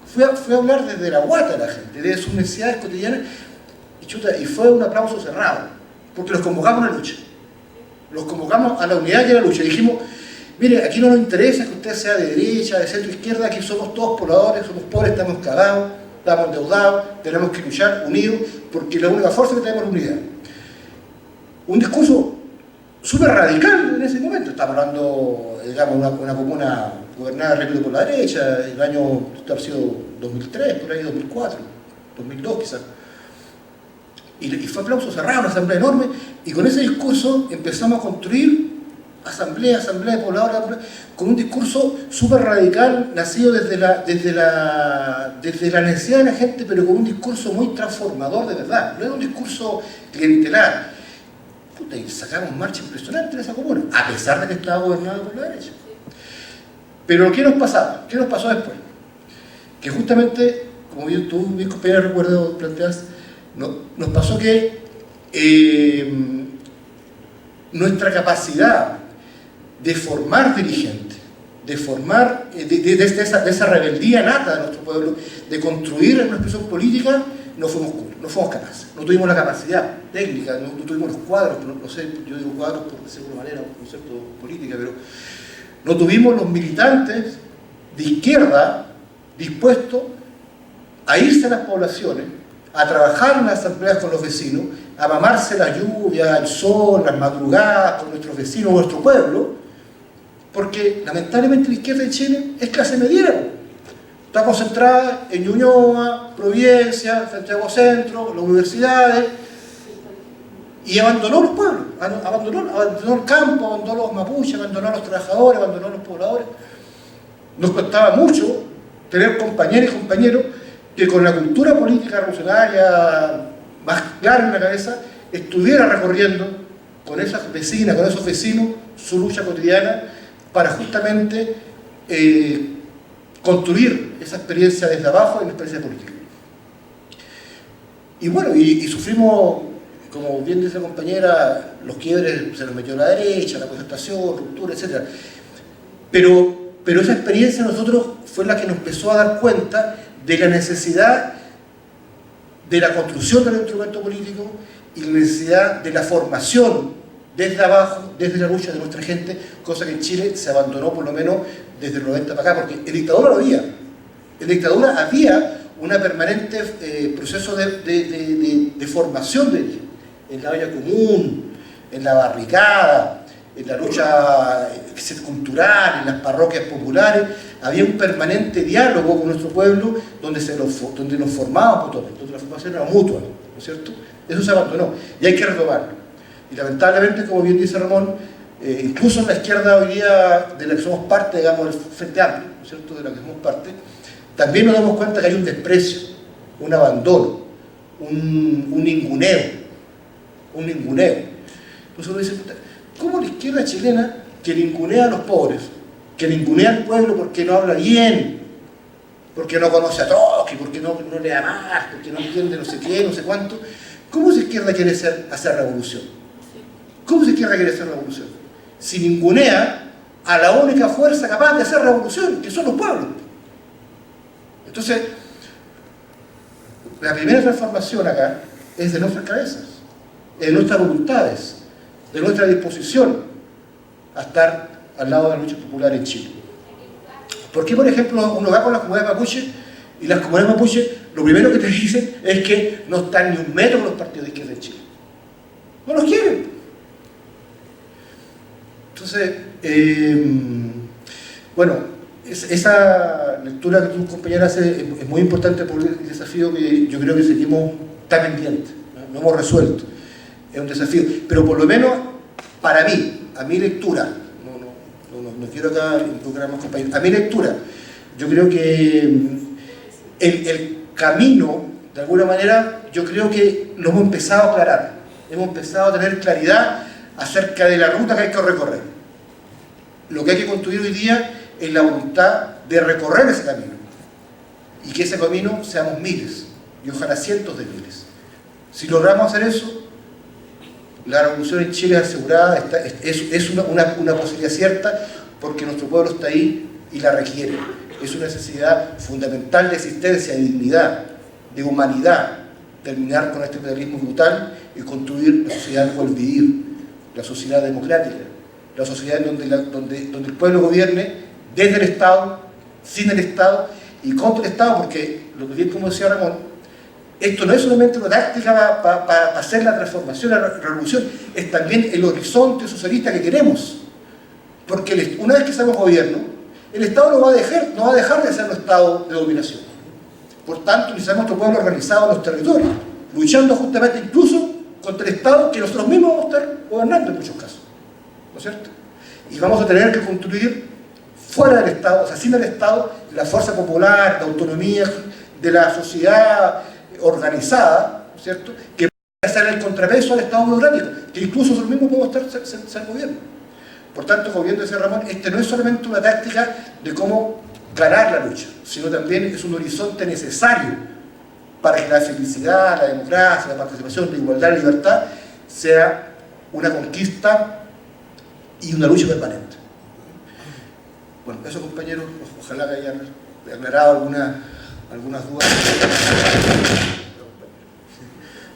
Fui a hablar desde la guata de la gente, de sus necesidades cotidianas, y fue un aplauso cerrado, porque los convocamos a la lucha. Los convocamos a la unidad y a la lucha. Y dijimos: mire, aquí no nos interesa que usted sea de derecha, de centro, izquierda, aquí somos todos pobladores, somos pobres, estamos cagados, estamos endeudados, tenemos que luchar unidos, porque la única fuerza que tenemos es la unidad. Un discurso súper radical en ese momento. Estamos hablando, digamos, una comuna gobernada, repito, por la derecha, el año, esto ha sido 2003, por ahí 2004, 2002 quizás. Y fue aplauso cerrado, una asamblea enorme, y con ese discurso empezamos a construir asamblea de pobladores, con un discurso súper radical, nacido desde la necesidad de la gente, pero con un discurso muy transformador de verdad. No era un discurso clientelar. Puta, y sacamos marcha impresionante en esa comuna, a pesar de que estaba gobernada por la derecha. Pero ¿qué nos pasaba? ¿Qué nos pasó después? Que justamente, como tú, mis compañeros, recuerdo, planteas, nos pasó que nuestra capacidad de formar dirigentes, de formar, de esa rebeldía nata de nuestro pueblo, de construir una expresión política, no fuimos capaces. No tuvimos la capacidad técnica, no tuvimos los cuadros, no sé, yo digo cuadros por decirlo de alguna manera, un concepto política, pero no tuvimos los militantes de izquierda dispuestos a irse a las poblaciones, a trabajar en las asambleas con los vecinos, a mamarse la lluvia, el sol, las madrugadas con nuestros vecinos, nuestro pueblo, porque lamentablemente la izquierda de Chile es clase mediera. Está concentrada en Ñuñoa, Providencia, Santiago Centro, las universidades, y abandonó los pueblos, abandonó el campo, abandonó los mapuches, abandonó a los trabajadores, abandonó a los pobladores. Nos costaba mucho tener compañeras y compañeros que con la cultura política revolucionaria más clara en la cabeza, estuviera recorriendo con esas vecinas, con esos vecinos, su lucha cotidiana para justamente construir esa experiencia desde abajo en la experiencia política. Y bueno, y sufrimos como bien dice la compañera, los quiebres se los metió la derecha, la concertación, ruptura, etc. Pero esa experiencia a nosotros fue la que nos empezó a dar cuenta de la necesidad de la construcción del instrumento político y la necesidad de la formación desde abajo, desde la lucha de nuestra gente, cosa que en Chile se abandonó por lo menos desde el 90 para acá, porque en dictadura lo había. En dictadura había un permanente proceso de formación en la olla común, en la barricada, en la lucha cultural, en las parroquias populares. Había un permanente diálogo con nuestro pueblo donde nos formábamos mutuamente, donde la formación era mutua, ¿no es cierto? Eso se abandonó y hay que retomarlo. Y lamentablemente, como bien dice Ramón, incluso en la izquierda hoy día, de la que somos parte, digamos, del Frente Amplio, ¿no es cierto?, de la que somos parte, también nos damos cuenta que hay un desprecio, un abandono, un ninguneo. Entonces uno dice, ¿cómo la izquierda chilena, que ningunea a los pobres, que ningunea al pueblo porque no habla bien, porque no conoce a Trotsky, porque no le da más, porque no entiende no sé qué, no sé cuánto, cómo esa izquierda quiere hacer revolución? ¿Cómo esa izquierda quiere hacer revolución? Si ningunea a la única fuerza capaz de hacer revolución, que son los pueblos. Entonces, la primera transformación acá es de nuestras cabezas, de nuestras voluntades, de nuestra disposición a estar al lado de la lucha popular en Chile. ¿Por qué, por ejemplo, uno va con las comunidades mapuche y las comunidades mapuche lo primero que te dicen es que no están ni un metro con los partidos de izquierda en Chile? No los quieren. Entonces, bueno, esa lectura que tu compañera hace es muy importante por el desafío que yo creo que seguimos tan pendientes, no hemos resuelto. Es un desafío, pero por lo menos para mí, a mi lectura, no quiero acá involucrar a más compañeros, a mi lectura, yo creo que el camino, de alguna manera, yo creo que lo hemos empezado a aclarar, hemos empezado a tener claridad acerca de la ruta que hay que recorrer. Lo que hay que construir hoy día es la voluntad de recorrer ese camino y que ese camino seamos miles y ojalá cientos de miles. Si logramos hacer eso, la revolución en Chile es asegurada, es una posibilidad cierta porque nuestro pueblo está ahí y la requiere. Es una necesidad fundamental de existencia, de dignidad, de humanidad, terminar con este capitalismo brutal y construir la sociedad del buen vivir, la sociedad democrática, la sociedad donde el pueblo gobierne desde el Estado, sin el Estado y contra el Estado, porque, lo que bien como decía Ramón, esto no es solamente una táctica para hacer la transformación, la revolución, es también el horizonte socialista que queremos. Porque una vez que seamos gobierno, el Estado no va a dejar de ser un Estado de dominación. Por tanto, necesitamos nuestro pueblo organizado en los territorios, luchando justamente incluso contra el Estado que nosotros mismos vamos a estar gobernando en muchos casos. ¿No es cierto? Y vamos a tener que construir fuera del Estado, o sea, sin el Estado, la fuerza popular, la autonomía de la sociedad organizada, ¿no es cierto?, que puede hacer el contrapeso al Estado democrático, que incluso nosotros mismos podemos ser gobierno. Por tanto, como bien decía Ramón, este no es solamente una táctica de cómo ganar la lucha, sino también es un horizonte necesario para que la felicidad, la democracia, la participación, la igualdad, la libertad sea una conquista y una lucha permanente. Bueno, eso, compañeros, ojalá que hayan aclarado algunas dudas.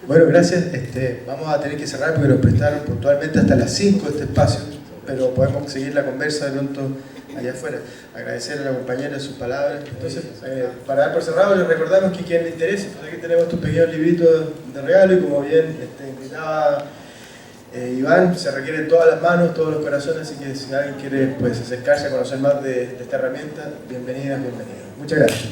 Bueno, gracias. Vamos a tener que cerrar porque nos prestaron puntualmente hasta las 5 este espacio, pero podemos seguir la conversa de pronto allá afuera. Agradecer a la compañera sus palabras. Entonces, para dar por cerrado, les recordamos que quien le interese, pues aquí tenemos estos pequeños libritos de regalo y como bien invitaba Iván, se requieren todas las manos, todos los corazones, así que si alguien quiere pues, acercarse a conocer más de esta herramienta, bienvenidas, bienvenidos. Muchas gracias.